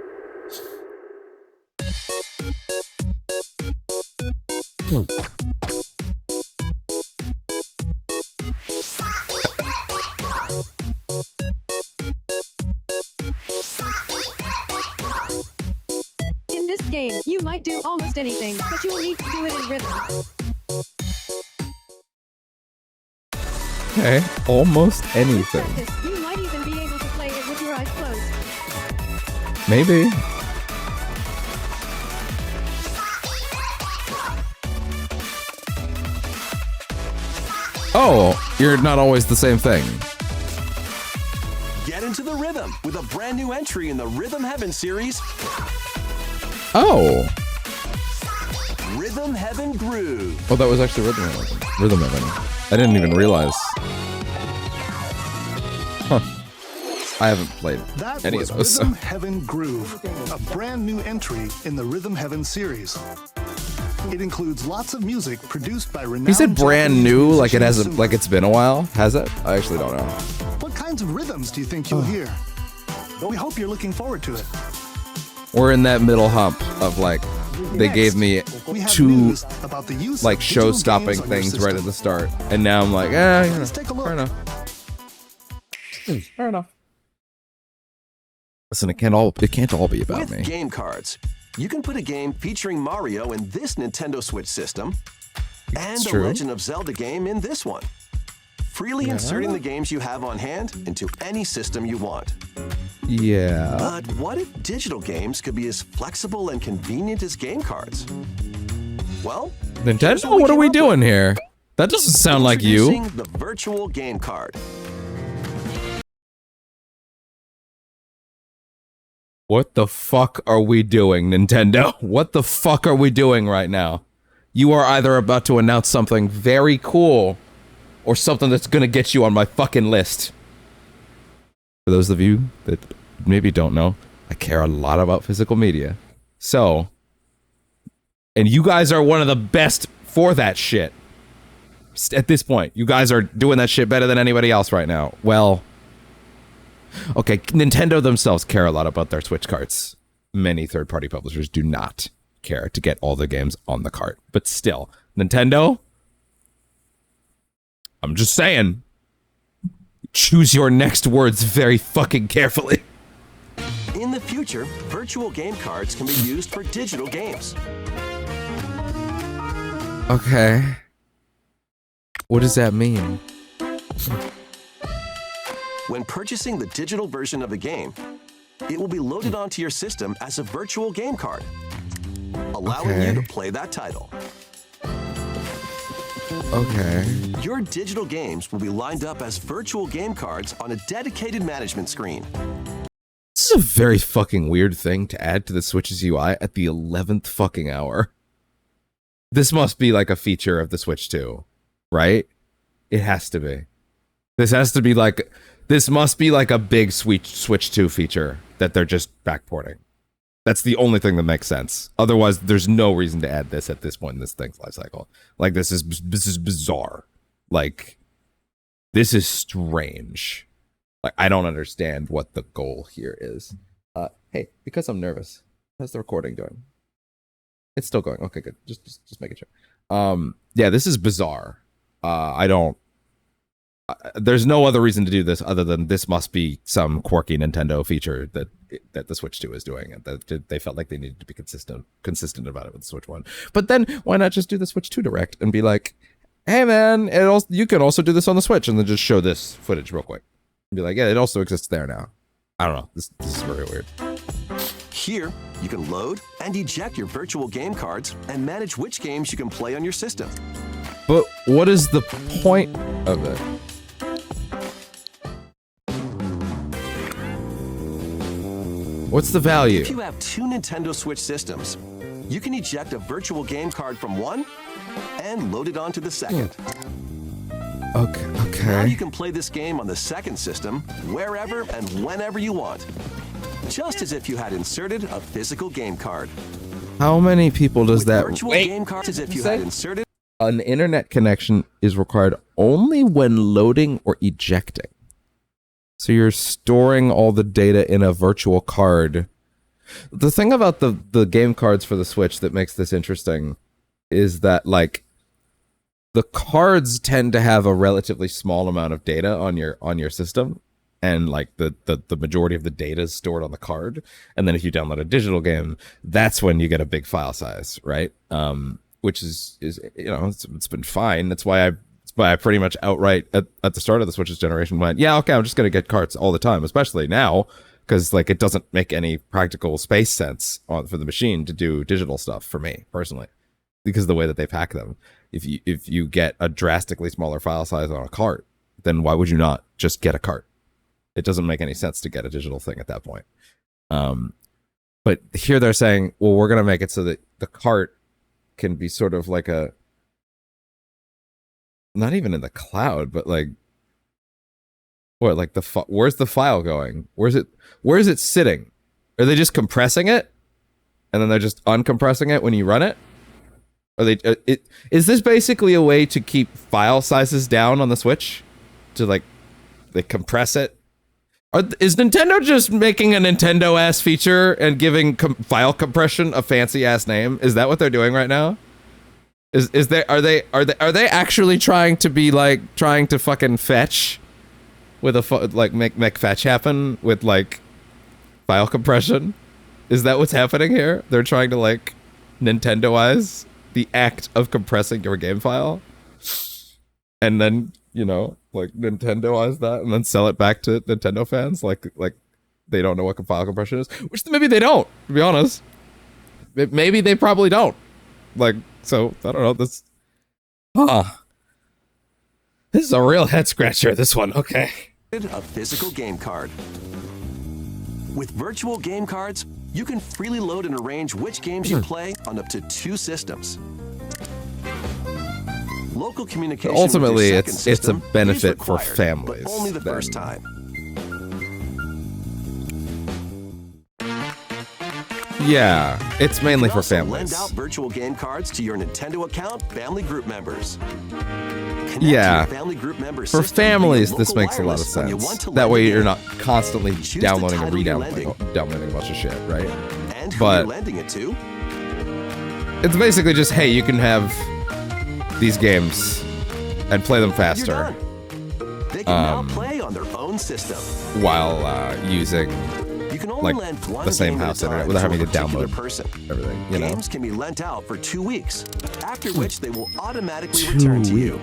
H: In this game, you might do almost anything, but you'll need to do it in rhythm.
A: Okay, almost
H: With
A: anything.
H: practice, you might even be able to play it with your eyes closed.
A: Maybe. Oh, you're not always the same thing.
C: Get into the rhythm with a brand new entry in the Rhythm Heaven series,
A: Oh.
C: Rhythm Heaven Groove.
A: Oh, that was actually Rhythm Heaven. Rhythm Heaven. I didn't even realize. Huh. I haven't played
B: That
A: any
B: was
A: of those.
B: Rhythm Heaven Groove, a brand new entry in the Rhythm Heaven series. It includes lots of music produced by renowned
A: He said brand
B: Japanese
A: new, like it
B: musicians
A: hasn't, like it's been a while. Has it? I actually don't know.
B: What kinds of rhythms do you think you'll hear? We hope you're looking forward to it.
A: We're in that middle hump of like, they gave me
B: We have
A: two
B: news about the use
A: like
B: of digital
A: show-stopping
B: games on your
A: things right at
B: system.
A: the start, and now I'm like, you know,
B: Let's take a look.
A: fair enough. Fair enough. Listen, it can't all be about
C: With
A: me.
C: game cards, you can put a game featuring Mario in this Nintendo Switch system and
A: It's
C: a
A: true.
C: Legend of Zelda game in this one. Freely inserting the games you have on hand into any system you want.
A: Yeah.
C: But what if digital games could be as flexible and convenient as game cards? Well,
A: Nintendo, what are we doing here? That doesn't sound like you.
C: introducing the virtual game card.
A: What the fuck are we doing, Nintendo? What the fuck are we doing right now? You are either about to announce something very cool or something that's gonna get you on my fucking list. For those of you that maybe don't know, I care a lot about physical media. So, and you guys are one of the best for that shit. At this point, you guys are doing that shit better than anybody else right now. Well, okay, Nintendo themselves care a lot about their Switch carts. Many third-party publishers do not care to get all the games on the cart. But still, Nintendo, I'm just saying, choose your next words very fucking carefully.
C: In the future, virtual game cards can be used for digital games.
A: Okay. What does that mean?
C: When purchasing the digital version of a game, it will be loaded onto your system as a virtual game card, allowing you to play that title.
A: Okay.
C: Your digital games will be lined up as virtual game cards on a dedicated management screen.
A: This is a very fucking weird thing to add to the Switch's UI at the 11th fucking hour. This must be like a feature of the Switch 2, right? It has to be. This has to be like, this must be like a big Switch 2 feature that they're just backporting. That's the only thing that makes sense. Otherwise, there's no reason to add this at this point in this thing's life cycle. Like, this is bizarre. Like, this is strange. Like, I don't understand what the goal here is. Hey, because I'm nervous, how's the recording doing? It's still going. Okay, good. Just making sure. Yeah, this is bizarre. There's no other reason to do this other than this must be some quirky Nintendo feature that the Switch 2 is doing, and that they felt like they needed to be consistent about it with the Switch 1. But then why not just do the Switch 2 Direct and be like, hey man, you can also do this on the Switch, and then just show this footage real quick. And be like, yeah, it also exists there now. I don't know. This is very weird.
C: Here, you can load and eject your virtual game cards and manage which games you can play on your system.
A: But what is the point of it? What's the value?
C: If you have two Nintendo Switch systems, you can eject a virtual game card from one and load it onto the second.
A: Okay.
C: Now you can play this game on the second system wherever and whenever you want, just as if you had inserted a physical game card.
A: How many people does
C: With
A: that?
C: virtual
A: Wait,
C: game cards, as if you had inserted.
A: an internet connection is required only when loading or ejecting. So you're storing all the data in a virtual card. The thing about the game cards for the Switch that makes this interesting is that, like, the cards tend to have a relatively small amount of data on your system, and like the majority of the data is stored on the card. And then if you download a digital game, that's when you get a big file size, right? Which is it's been fine. That's why I pretty much outright at the start of the Switch's generation went, yeah, okay, I'm just gonna get carts all the time, especially now, because like it doesn't make any practical space sense for the machine to do digital stuff for me personally, because of the way that they pack them. If you get a drastically smaller file size on a cart, then why would you not just get a cart? It doesn't make any sense to get a digital thing at that point. But here they're saying, well, we're gonna make it so that the cart can be sort of like a, not even in the cloud, but like, what, like where's the file going? Where is it sitting? Are they just compressing it, and then they're just uncompressing it when you run it? Are they? Is this basically a way to keep file sizes down on the Switch? To like, they compress it? Is Nintendo just making a Nintendo ass feature and giving file compression a fancy ass name? Is that what they're doing right now? Are they actually trying to be like trying to fucking fetch with like make fetch happen with like file compression? Is that what's happening here? They're trying to like Nintendoize the act of compressing your game file, and then, you know, like Nintendoize that and then sell it back to Nintendo fans like they don't know what file compression is, which maybe they don't, to be honest. Maybe they probably don't. Like, So I don't know this. This is a real head scratcher. This one, okay.
C: A physical game card. With virtual game cards, you can freely load and arrange which games you play on up to 2 systems. Local communication.
A: Ultimately,
C: with your second
A: it's a
C: system
A: benefit
C: is
A: for
C: required,
A: families.
C: but only the
A: then.
C: first time.
A: Yeah, it's mainly
C: You can
A: for
C: also
A: families.
C: Lend out virtual game cards to your Nintendo account family group members. Connect
A: Yeah.
C: to your family group member
A: For
C: system via
A: families, this
C: local
A: makes a lot of
C: wireless when you
A: sense.
C: want to
A: That
C: lend
A: way,
C: a
A: you're
C: game.
A: not constantly
C: Choose the
A: downloading and
C: title you're
A: re-downloading a bunch of shit, right?
C: And who
A: But-
C: you're lending it to.
A: It's basically just, hey, you can have these games and play them
C: You're
A: faster
C: done. They can now play on their own system.
A: while using
C: You can only
A: like,
C: lend one
A: the same
C: game at
A: house
C: a time
A: internet without
C: to a
A: having to
C: particular
A: download
C: person.
A: everything, you know?
C: Games can be lent out for 2 weeks, after which they will automatically return to you,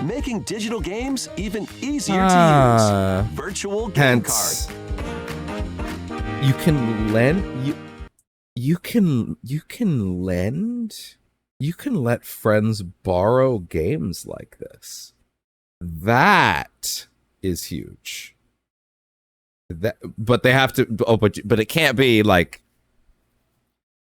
C: making digital games even easier to use. Virtual game card.
A: Hence, you can lend you can let friends borrow games like this. That is huge. But they have to. Oh, but it can't be like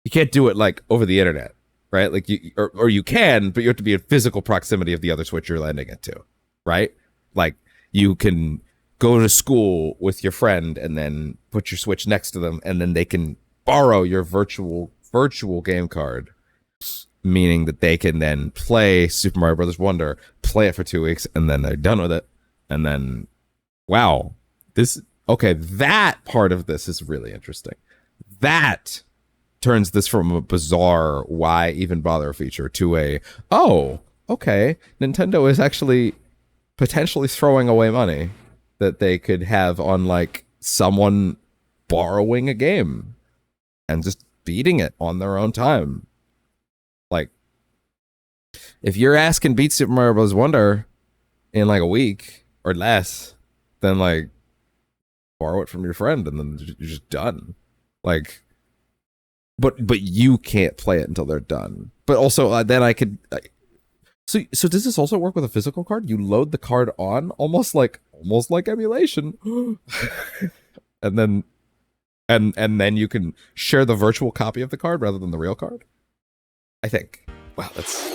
A: you can't do it like over the internet, right? Like or you can, but you have to be in physical proximity of the other Switch you're lending it to, right? Like you can go to school with your friend and then put your Switch next to them, and then they can borrow your virtual game card, meaning that they can then play Super Mario Brothers Wonder, play it for 2 weeks, and then they're done with it, and then wow, that part of this is really interesting. That turns this from a bizarre why even bother feature to a Nintendo is actually potentially throwing away money that they could have on like someone borrowing a game and just beating it on their own time. Like if your ass can beat Super Mario Bros. Wonder in like a week or less, then like borrow it from your friend and then you're just done. Like but you can't play it until they're done. But also then I could so does this also work with a physical card? You load the card on almost like emulation. and then you can share the virtual copy of the card rather than the real card? I think. Wow, that's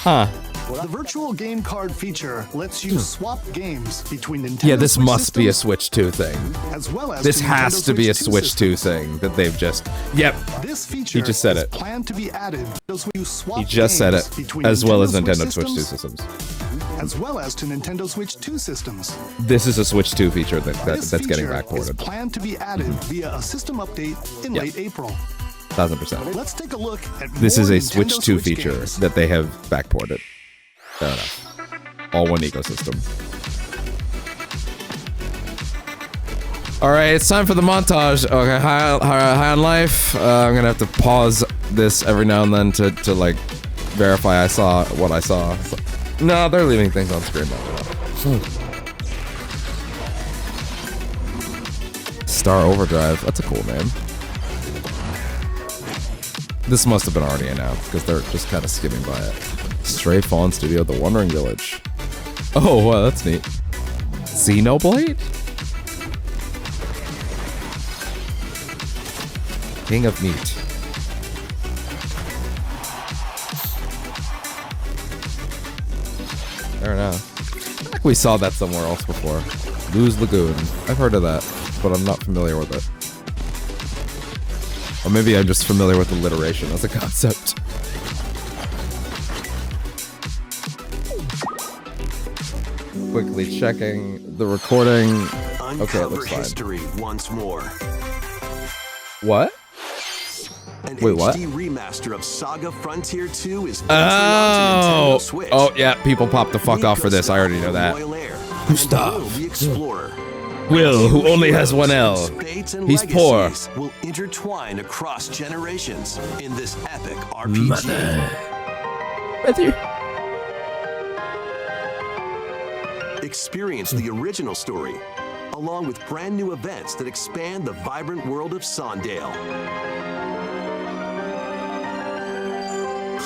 B: The virtual game card feature lets you swap games between Nintendo
A: Yeah, this
B: Switch
A: must be a
B: systems,
A: Switch 2 thing.
B: as well as
A: This
B: to
A: has
B: Nintendo
A: to be a
B: Switch
A: Switch 2
B: systems.
A: thing that they've just. Yep.
B: This feature
A: just said
B: is
A: it.
B: planned to be added as you swap
A: He just said
B: games
A: it.
B: between
A: As well as
B: Nintendo
A: Nintendo Switch 2
B: systems,
A: systems.
B: as well as to Nintendo Switch 2 systems.
A: This is a Switch 2 feature
B: This
A: that's getting
B: feature is
A: backported.
B: planned to be added via a system update in
A: Yeah.
B: late April.
A: 1000%.
B: Let's take a look at
A: This
B: more
A: is a
B: Nintendo
A: Switch 2
B: Switch
A: feature
B: games.
A: that they have backported. Fair enough. All one ecosystem. All right, it's time for the montage. Okay, high on life. I'm gonna have to pause this every now and then to like verify I saw what I saw. No, they're leaving things on screen. Star Overdrive. That's a cool name. This must have been already announced because they're just kind of skimming by it. Stray Fawn Studio, The Wandering Village. Oh, wow, that's neat. Xenoblade? King of Meat. Fair enough. I think we saw that somewhere else before. Lose Lagoon. I've heard of that, but I'm not familiar with it. Or maybe I'm just familiar with alliteration as a concept. Quickly checking the recording. Okay, it
C: Uncover
A: looks fine.
C: history once more.
A: What?
C: An
A: Wait, what?
C: HD remaster of Saga Frontier 2 is venturing onto
A: Oh!
C: Nintendo Switch.
A: Oh, yeah, people pop the fuck off for this. I already know that.
C: Royal Air,
A: Gustav.
C: and Will the Explorer.
A: Will, who only has one L.
C: Fates and
A: He's poor.
C: legacies will intertwine across generations in this epic RPG. Experience the original story, along with brand new events that expand the vibrant world of Sondale.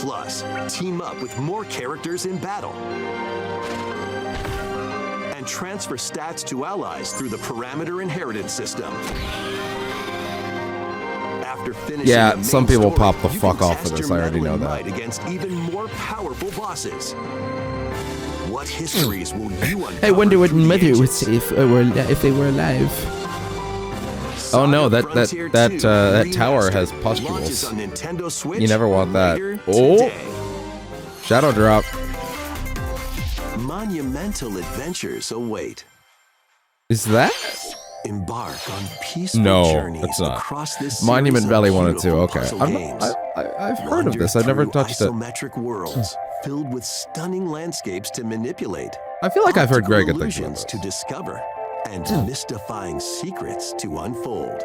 C: Plus, team up with more characters in battle. And transfer stats to allies through the parameter inheritance system. After finishing
A: Yeah,
C: the main
A: some people
C: story,
A: pop the
C: you
A: fuck
C: can
A: off of
C: test
A: this,
C: your
A: I already know
C: meddling
A: that.
C: might against even more powerful bosses. What histories will you uncover?
A: I wonder what
C: through the
A: Mother would
C: ages?
A: say if they were alive. Oh no, that tower has
C: Launches
A: pustules.
C: on Nintendo Switch
A: You never want that.
C: later
A: Oh.
C: today.
A: Shadow drop.
C: Monumental adventures await.
A: Is that?
C: Embark on peaceful
A: No,
C: journeys
A: it's not.
C: across this
A: Monument
C: series
A: Valley
C: of
A: 1 and 2.
C: beautiful
A: Okay.
C: puzzle games.
A: I've heard of
C: Wander
A: this. I've never
C: through
A: touched it.
C: isometric worlds filled with stunning landscapes to manipulate.
A: I feel like I've heard very good
C: optical
A: things about
C: illusions
A: this.
C: to discover and mystifying secrets to unfold.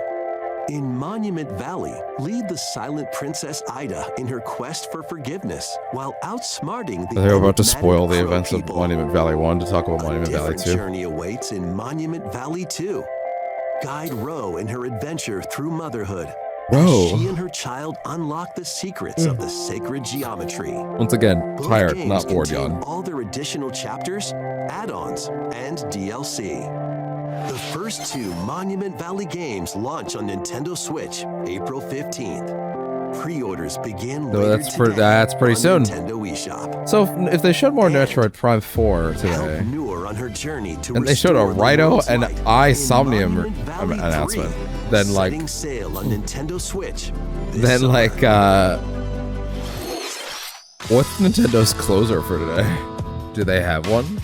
C: In Monument Valley, lead the silent Princess Ida in her quest for forgiveness while outsmarting the
A: They're about to
C: enigmatic
A: spoil the
C: Crow
A: events of
C: people.
A: Monument Valley 1 to talk about
C: A
A: Monument Valley
C: different
A: 2.
C: journey awaits in Monument Valley 2. Guide Ro in her adventure through motherhood.
A: Ro.
C: She and her child unlock the secrets of the sacred geometry.
A: Once again,
C: Both
A: tired,
C: games
A: not bored,
C: contain
A: yawn.
C: all their additional chapters, add-ons, and DLC. The first two Monument Valley games launch on Nintendo Switch April 15th. Pre-orders begin
A: No,
C: later
A: that's
C: today
A: that's pretty
C: on
A: soon.
C: Nintendo eShop.
A: So if they showed more
C: And
A: Metroid Prime 4
C: Help
A: today,
C: Noor on her journey to
A: and they showed a
C: restore the
A: RAIDOH
C: world's
A: and
C: light
A: SOMNIUM
C: in Monument Valley
A: announcement,
C: 3,
A: then like
C: setting sail on Nintendo Switch. this
A: then
C: summer.
A: like what's Nintendo's closer for today? Do they have one?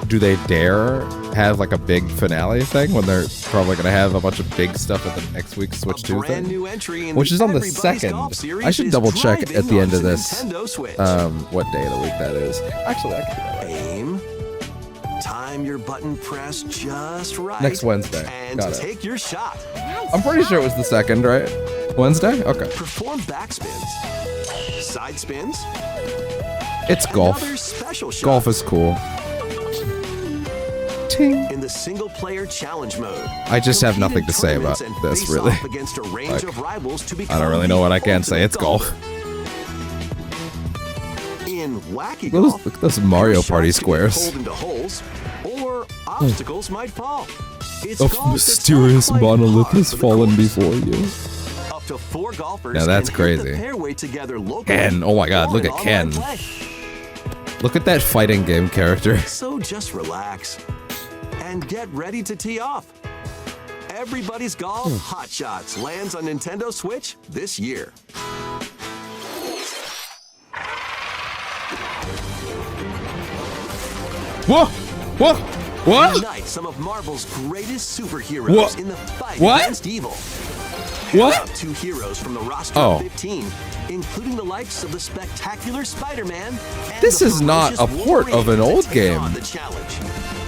A: Do they dare have like a big finale thing when they're probably gonna have a bunch of big stuff at the next week's Switch 2
C: brand
A: thing?
C: new entry in
A: Which is on the
C: Everybody's
A: 2nd.
C: Golf series
A: I should
C: is
A: double check at
C: driving
A: the end of
C: onto
A: this
C: Nintendo Switch.
A: what day of the week that is. Actually, I can do that.
C: Aim. Time your button press just right.
A: Next Wednesday.
C: And
A: Got it.
C: take your shot.
A: I'm pretty sure it was the 2nd, right? Wednesday? Okay.
C: Perform backspins, side spins,
A: It's
C: and
A: golf.
C: other special shots.
A: Golf is cool. Ting.
C: In the single-player challenge mode.
A: I just have
C: Compete
A: nothing
C: in
A: to say about
C: tournaments and
A: this,
C: face
A: really.
C: off against a range
A: Like,
C: of rivals to
A: I
C: become
A: don't really know
C: the
A: what I can say. It's
C: ultimate
A: golf.
C: golfer. In wacky
A: Look
C: golf,
A: at those Mario
C: your
A: Party
C: shots can get
A: squares.
C: pulled into holes, or obstacles might fall. It's
A: A
C: golf that's
A: mysterious
C: not quite
A: monolith
C: par
A: has
C: for the
A: fallen
C: course.
A: before you.
C: Up to 4 golfers
A: Now that's
C: can hit the
A: crazy.
C: fairway together locally
A: Ken, oh my god,
C: or
A: look
C: in
A: at
C: online
A: Ken.
C: play.
A: Look at that fighting game character.
C: So just relax and get ready to tee off. Everybody's Golf Hot Shots lands on Nintendo Switch this year.
A: Whoa! Whoa! What?
C: Unite some of Marvel's greatest superheroes
A: What?
C: in the fight
A: What?
C: against evil.
A: What?
C: Up 2 heroes from the roster
A: Oh.
C: of 15, including the likes of the spectacular Spider-Man. And
A: This
C: the
A: is not
C: ferocious
A: a port of an
C: Wolverine
A: old
C: to take
A: game.
C: on the challenge.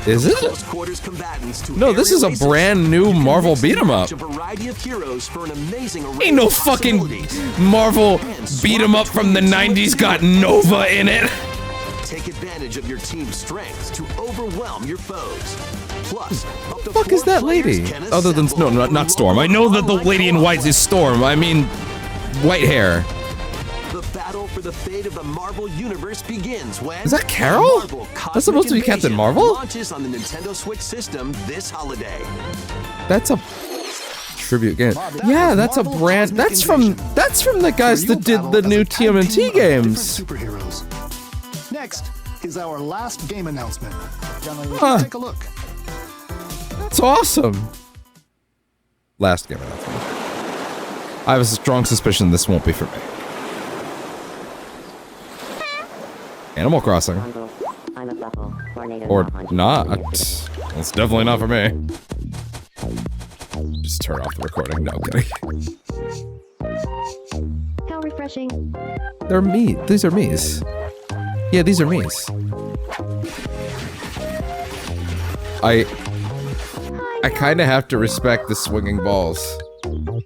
A: Is it?
C: Close quarters combatants to
A: No, this is a
C: aerial races.
A: brand new
C: You can
A: Marvel
C: mix and
A: beat 'em
C: match
A: up.
C: A variety of heroes for an amazing array
A: Ain't no
C: of
A: fucking
C: possibilities.
A: Marvel beat 'em up from the 90s got Nova in it.
C: Take advantage of your team's strengths to overwhelm your foes. Plus, up to
A: Fuck is
C: 4
A: that
C: players
A: lady?
C: can
A: Other than
C: assemble
A: no, not Storm. I know that the lady in white is Storm. I mean, white hair.
C: The battle for the fate of the Marvel Universe begins when
A: Is that Carol?
C: Marvel
A: That's supposed to be
C: Cosmic
A: Captain
C: Invasion
A: Marvel?
C: launches on the Nintendo Switch system this holiday.
A: That's a tribute game. Yeah, that's a brand. That's from the guys that did the new TMNT games.
B: Superheroes. Next is our last game announcement.
A: Huh.
B: Take a look.
A: That's awesome. Last game announcement. I have a strong suspicion this won't be for me. Animal Crossing. Or not. It's definitely not for me. Just turn off the recording. No, I'm kidding.
H: How refreshing.
A: They're me. These are me's. Yeah, these are me's. I kind of have to respect the swinging balls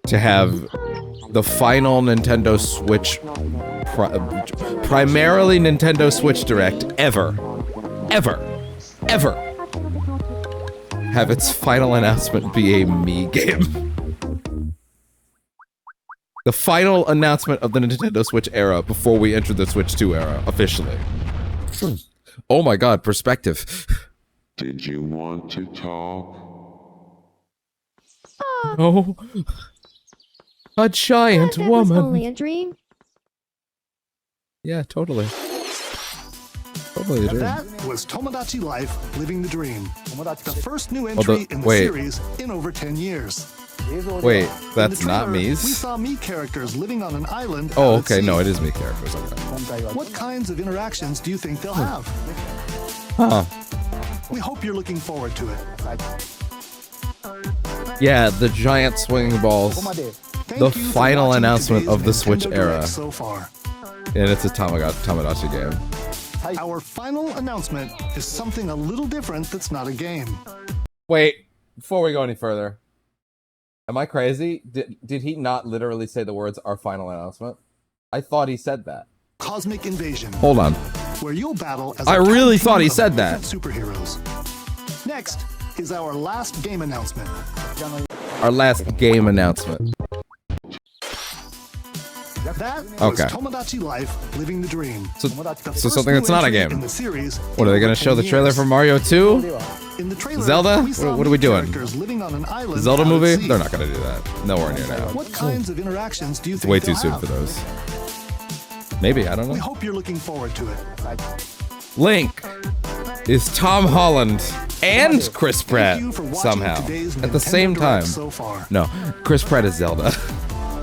A: to have the final Nintendo Switch, primarily Nintendo Switch Direct ever, have its final announcement be a me game. The final announcement of the Nintendo Switch era before we enter the Switch 2 era, officially. Oh my god, perspective.
I: Did you want to talk?
A: Oh. A giant
H: That was
A: woman.
H: only a dream.
A: Yeah, totally. Totally a dream.
B: That was Tomodachi Life, Living the Dream. The first new entry in the
A: wait.
B: series in over 10 years.
A: Wait,
B: In
A: that's
B: the
A: not
B: trailer,
A: Mii's?
B: We saw Mii characters living on an island.
A: Oh,
B: out at
A: okay,
B: sea.
A: no, it is Mii characters. Okay.
B: What kinds of interactions do you think they'll have?
A: Huh.
B: We hope you're looking forward to it.
A: Yeah, the giant swinging balls.
B: Thank
A: The
B: you for
A: final
B: watching
A: announcement
B: today's
A: of the Switch
B: Nintendo
A: era.
B: Direct so far.
A: And it's a Tamagotchi game.
B: Our final announcement is something a little different that's not a game.
A: Wait, before we go any further, am I crazy? Did he not literally say the words "our final announcement"? I thought he said that.
B: Cosmic Invasion,
A: Hold on.
B: where you'll battle as
A: I
B: a
A: really
B: tag
A: thought
B: team
A: he
B: of
A: said that.
B: different superheroes. Next is our last game announcement.
A: Our last game announcement.
B: That was
A: Okay.
B: Tomodachi Life, Living the Dream.
A: So,
B: The
A: so
B: first
A: something
B: new
A: that's not a
B: entry
A: game.
B: in the series
A: What, are they going to show the trailer for Mario 2?
B: In the trailer,
A: Zelda?
B: we saw
A: What are we
B: Mii
A: doing?
B: characters living on an island
A: Zelda
B: out at
A: movie?
B: sea.
A: They're not going to do that. Nowhere near now.
B: What kinds of interactions do you think
A: Way too
B: they'll
A: soon
B: have?
A: for those. Maybe, I don't
B: We
A: know.
B: hope you're looking forward to it.
A: Link is Tom Holland and Chris Pratt
B: Thank you for watching
A: somehow
B: today's
A: at the
B: Nintendo
A: same time.
B: Direct so far.
A: No, Chris Pratt is Zelda.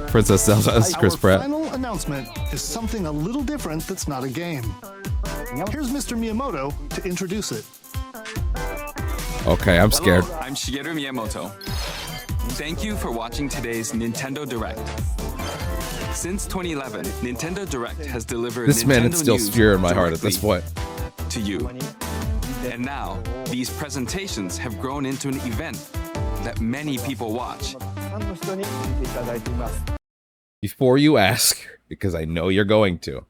A: Princess Zelda is Chris
B: Our
A: Pratt.
B: final announcement is something a little different that's not a game. Here's Mr. Miyamoto to introduce it.
A: Okay, I'm scared.
J: Hello, I'm Shigeru Miyamoto. Thank you for watching today's Nintendo Direct. Since 2011, Nintendo Direct has delivered
A: This man
J: Nintendo
A: instills
J: news
A: fear in my heart at this
J: directly
A: point.
J: to you. And now, these presentations have grown into an event that many people watch.
A: Before you ask, because I know you're going to,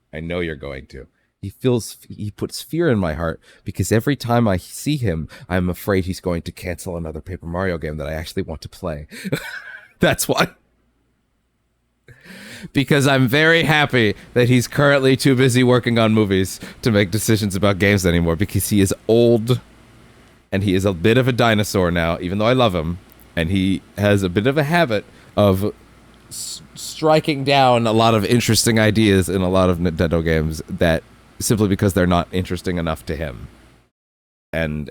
A: he puts fear in my heart because every time I see him, I'm afraid he's going to cancel another Paper Mario game that I actually want to play. That's why. Because I'm very happy that he's currently too busy working on movies to make decisions about games anymore, because he is old and he is a bit of a dinosaur now, even though I love him, and he has a bit of a habit of striking down a lot of interesting ideas in a lot of Nintendo games that simply because they're not interesting enough to him and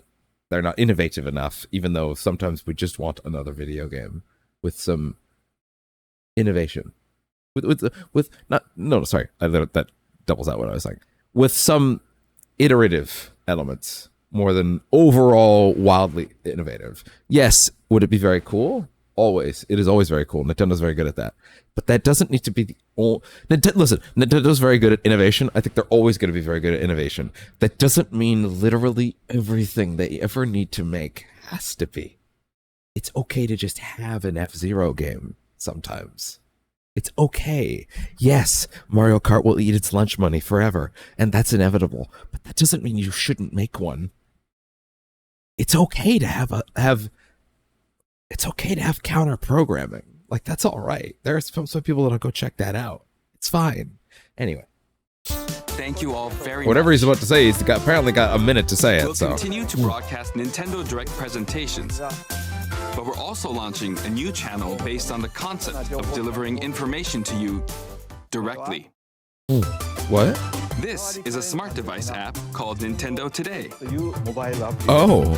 A: they're not innovative enough, even though sometimes we just want another video game with some innovation, that doubles out what I was saying, with some iterative elements more than overall wildly innovative. Yes, would it be very cool? Always. It is always very cool. Nintendo's very good at that. But that doesn't need to be the only... Listen, Nintendo's very good at innovation. I think they're always going to be very good at innovation. That doesn't mean literally everything they ever need to make has to be. It's okay to just have an F-Zero game sometimes. It's okay. Yes, Mario Kart will eat its lunch money forever, and that's inevitable. But that doesn't mean you shouldn't make one. It's okay to it's okay to have counter programming. Like, that's all right. There are some people that'll go check that out. It's fine. Anyway.
J: Thank you all very
A: Whatever
J: much.
A: he's about to say, apparently got a minute to say it.
J: We'll
A: So
J: continue to broadcast Nintendo Direct presentations, but we're also launching a new channel based on the concept of delivering information to you directly.
A: What?
J: This is a smart device app called Nintendo Today,
A: Oh.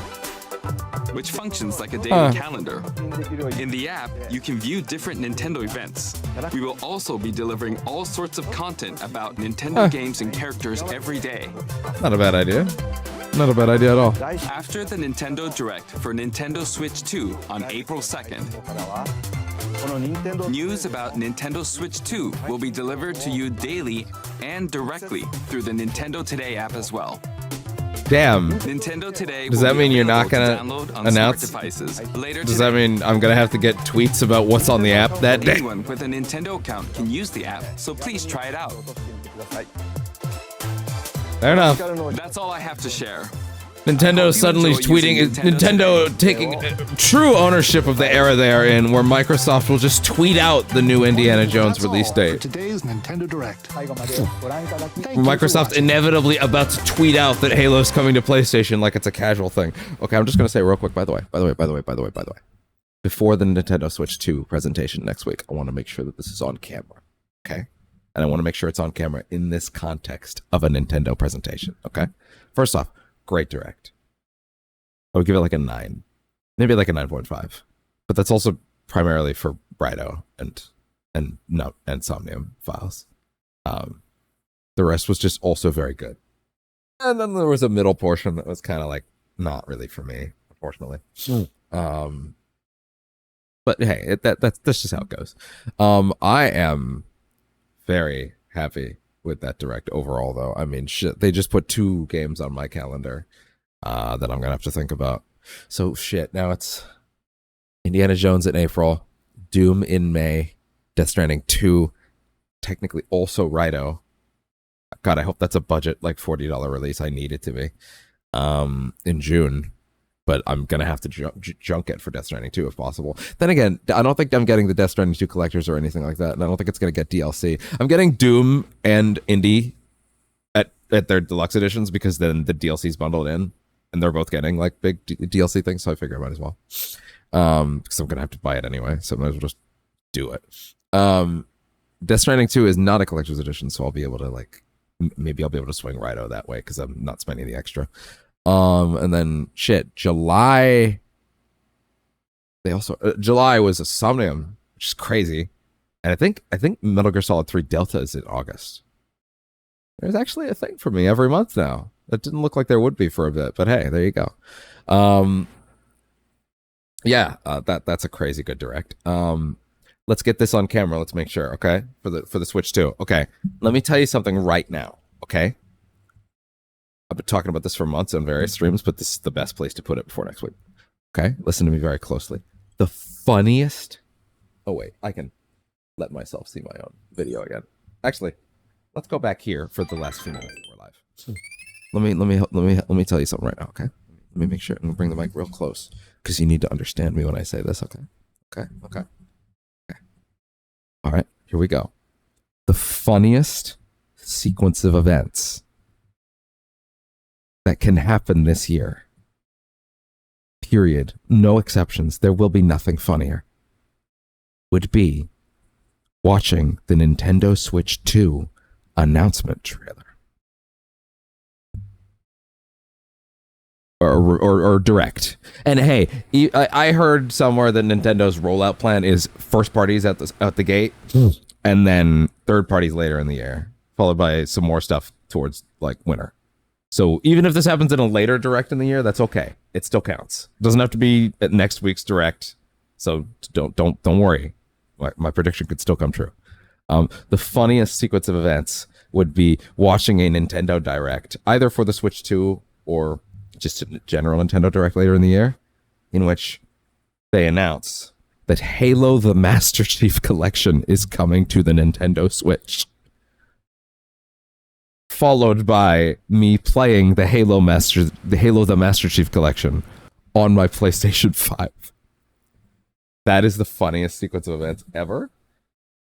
J: which functions like a daily calendar. In the app, you can view different Nintendo events. We will also be delivering all sorts of content about Nintendo games and characters every day.
A: Not a bad idea. Not a bad idea at all.
J: After the Nintendo Direct for Nintendo Switch 2 on April 2nd, news about Nintendo Switch 2 will be delivered to you daily and directly through the Nintendo Today app as well.
A: Damn.
J: Nintendo Today
A: Does
J: will
A: that
J: be
A: mean you're not
J: available to
A: gonna
J: download on
A: announce?
J: smart devices later
A: Does
J: today.
A: that mean I'm gonna have to get tweets about what's on the app that day?
J: Anyone with a Nintendo account can use the app, so please try it out.
A: Fair enough.
J: That's all I have to share.
A: Nintendo suddenly tweeting, Nintendo taking true ownership of the era they are in, where Microsoft will just tweet out the new Indiana Jones release date.
B: Today's Nintendo Direct.
A: Microsoft inevitably about to tweet out that Halo's coming to PlayStation like it's a casual thing. Okay, I'm just gonna say real quick, by the way. Before the Nintendo Switch 2 presentation next week, I want to make sure that this is on camera, okay? And I want to make sure it's on camera in this context of a Nintendo presentation, okay? First off, great Direct. I would give it like a 9. Maybe like a 9.5. But that's also primarily for RAIDOH and SOMNIUM files. The rest was just also very good. And then there was a middle portion that was kind of like not really for me, unfortunately. But hey, that's just how it goes. I am very happy with that Direct overall, though. I mean, shit, they just put 2 games on my calendar that I'm gonna have to think about. So shit, now it's Indiana Jones in April, Doom in May, Death Stranding 2, technically also RAIDOH. God, I hope that's a budget like $40 release. I need it to be in June. But I'm going to have to junk it for Death Stranding 2 if possible. Then again, I don't think I'm getting the Death Stranding 2 collectors or anything like that. And I don't think it's going to get DLC. I'm getting Doom and Indie at their deluxe editions because then the DLC's bundled in. And they're both getting like big DLC things. So I figure I might as well. Because I'm going to have to buy it anyway. So I might as well just do it. Death Stranding 2 is not a collector's edition. So I'll be able to like, maybe I'll be able to swing RAIDOH that way because I'm not spending the extra. And then shit, July. They also July was a SOMNIUM, which is crazy, and I think Metal Gear Solid 3 Delta is in August. There's actually a thing for me every month now. That didn't look like there would be for a bit, but hey, there you go. That's a crazy good Direct. Let's get this on camera. Let's make sure, okay, for the Switch 2. Okay, let me tell you something right now, okay. I've been talking about this for months on various streams, but this is the best place to put it before next week. Okay? Listen to me very closely. The funniest... Oh, wait. I can let myself see my own video again. Actually, let's go back here for the last few minutes of our live. Let me tell you something right now, okay? Let me make sure and bring the mic real close, because you need to understand me when I say this, okay? Okay? All right, here we go. The funniest sequence of events that can happen this year. Period. No exceptions. There will be nothing funnier. Would be watching the Nintendo Switch 2 announcement trailer. Or Direct. And hey, I heard somewhere that Nintendo's rollout plan is first parties out the gate, and then third parties later in the year, followed by some more stuff towards like winter. So even if this happens in a later Direct in the year, that's okay. It still counts. It doesn't have to be at next week's Direct. So don't worry. My prediction could still come true. The funniest sequence of events would be watching a Nintendo Direct, either for the Switch 2 or just a general Nintendo Direct later in the year, in which they announce that Halo the Master Chief Collection is coming to the Nintendo Switch. Followed by me playing the Halo the Master Chief Collection on my PlayStation 5. That is the funniest sequence of events ever.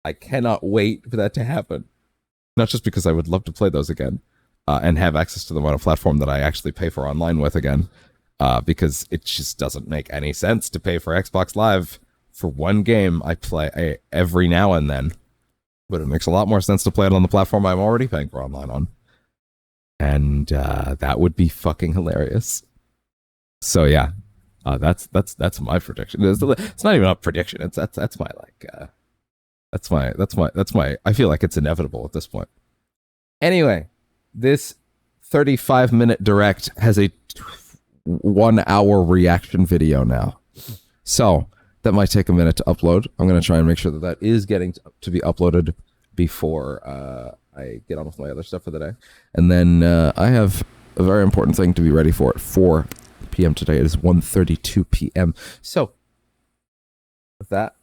A: I cannot wait for that to happen. Not just because I would love to play those again and have access to them on a platform that I actually pay for online with again, because it just doesn't make any sense to pay for Xbox Live for one game I play every now and then. But it makes a lot more sense to play it on the platform I'm already paying for online on. And that would be fucking hilarious. So yeah, that's my prediction. It's not even a prediction. That's my like that's my I feel like it's inevitable at this point. Anyway, this 35-minute Direct has a 1-hour reaction video now. So that might take a minute to upload. I'm going to try and make sure that is getting to be uploaded before I get on with my other stuff for the day. And then I have a very important thing to be ready for at 4 p.m. today. It is 1:32 p.m. So that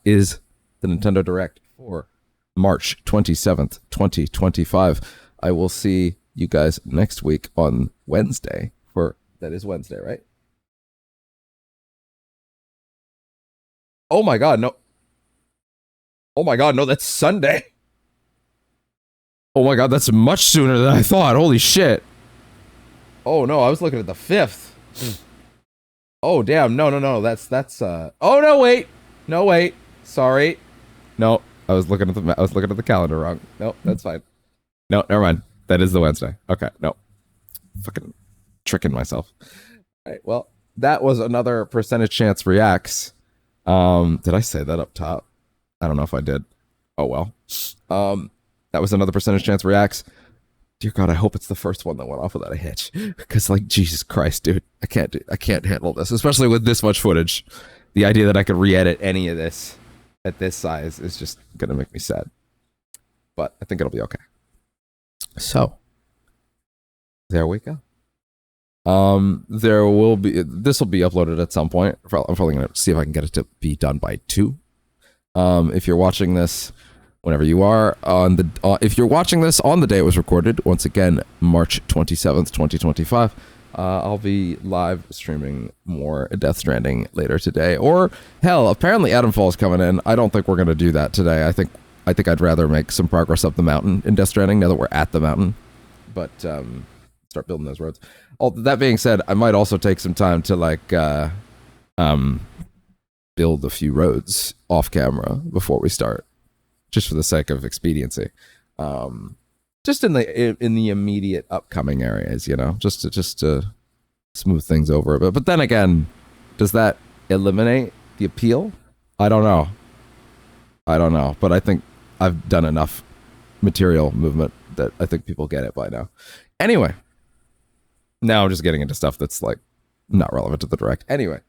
A: is the Nintendo Direct for March 27th, 2025. I will see you guys next week on Wednesday for That is Wednesday, right? Oh my god, no. Oh my god, no, that's Sunday. Oh my god, that's much sooner than I thought. Holy shit. Oh no, I was looking at the 5th. Oh damn, no, that's oh no, wait. No, wait. Sorry. No, I was looking at the calendar wrong. No, that's fine. No, never mind. That is the Wednesday. Okay, no. Fucking tricking myself. All right, well, that was another Percentage Chance Reacts. Did I say that up top? I don't know if I did. Oh well. That was another Percentage Chance Reacts. Dear God, I hope it's the first one that went off without a hitch. Because, like, Jesus Christ, dude, I can't handle this, especially with this much footage. The idea that I could re-edit any of this at this size is just gonna make me sad. But I think it'll be okay. So, there we go. There will be, this will be uploaded at some point. I'm probably gonna see if I can get it to be done by 2. If you're watching this, whenever you are on the, if you're watching this on the day it was recorded, once again, March 27th, 2025, I'll be live streaming more Death Stranding later today. Or hell, apparently Adamfall's coming in. I don't think we're gonna do that today. I think I'd rather make some progress up the mountain in Death Stranding now that we're at the mountain. But start building those roads. That being said, I might also take some time to like build a few roads off camera before we start, just for the sake of expediency. Just in the immediate upcoming areas, you know, just to smooth things over a bit. But then again, does that eliminate the appeal? I don't know. But I think I've done enough material movement that I think people get it by now. Anyway, now I'm just getting into stuff that's like not relevant to the direct. Anyway,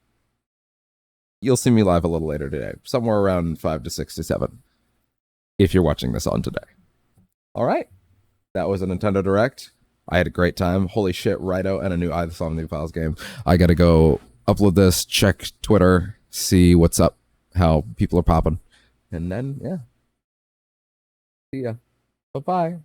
A: you'll see me live a little later today, somewhere around 5 to 6 to 7, if you're watching this on today. All right. That was a Nintendo Direct. I had a great time. Holy shit, RAIDOH and a new I, the SOMNIUM Files game. I gotta go upload this, check Twitter, see what's up, how people are popping. And then, yeah. See ya. Bye-bye.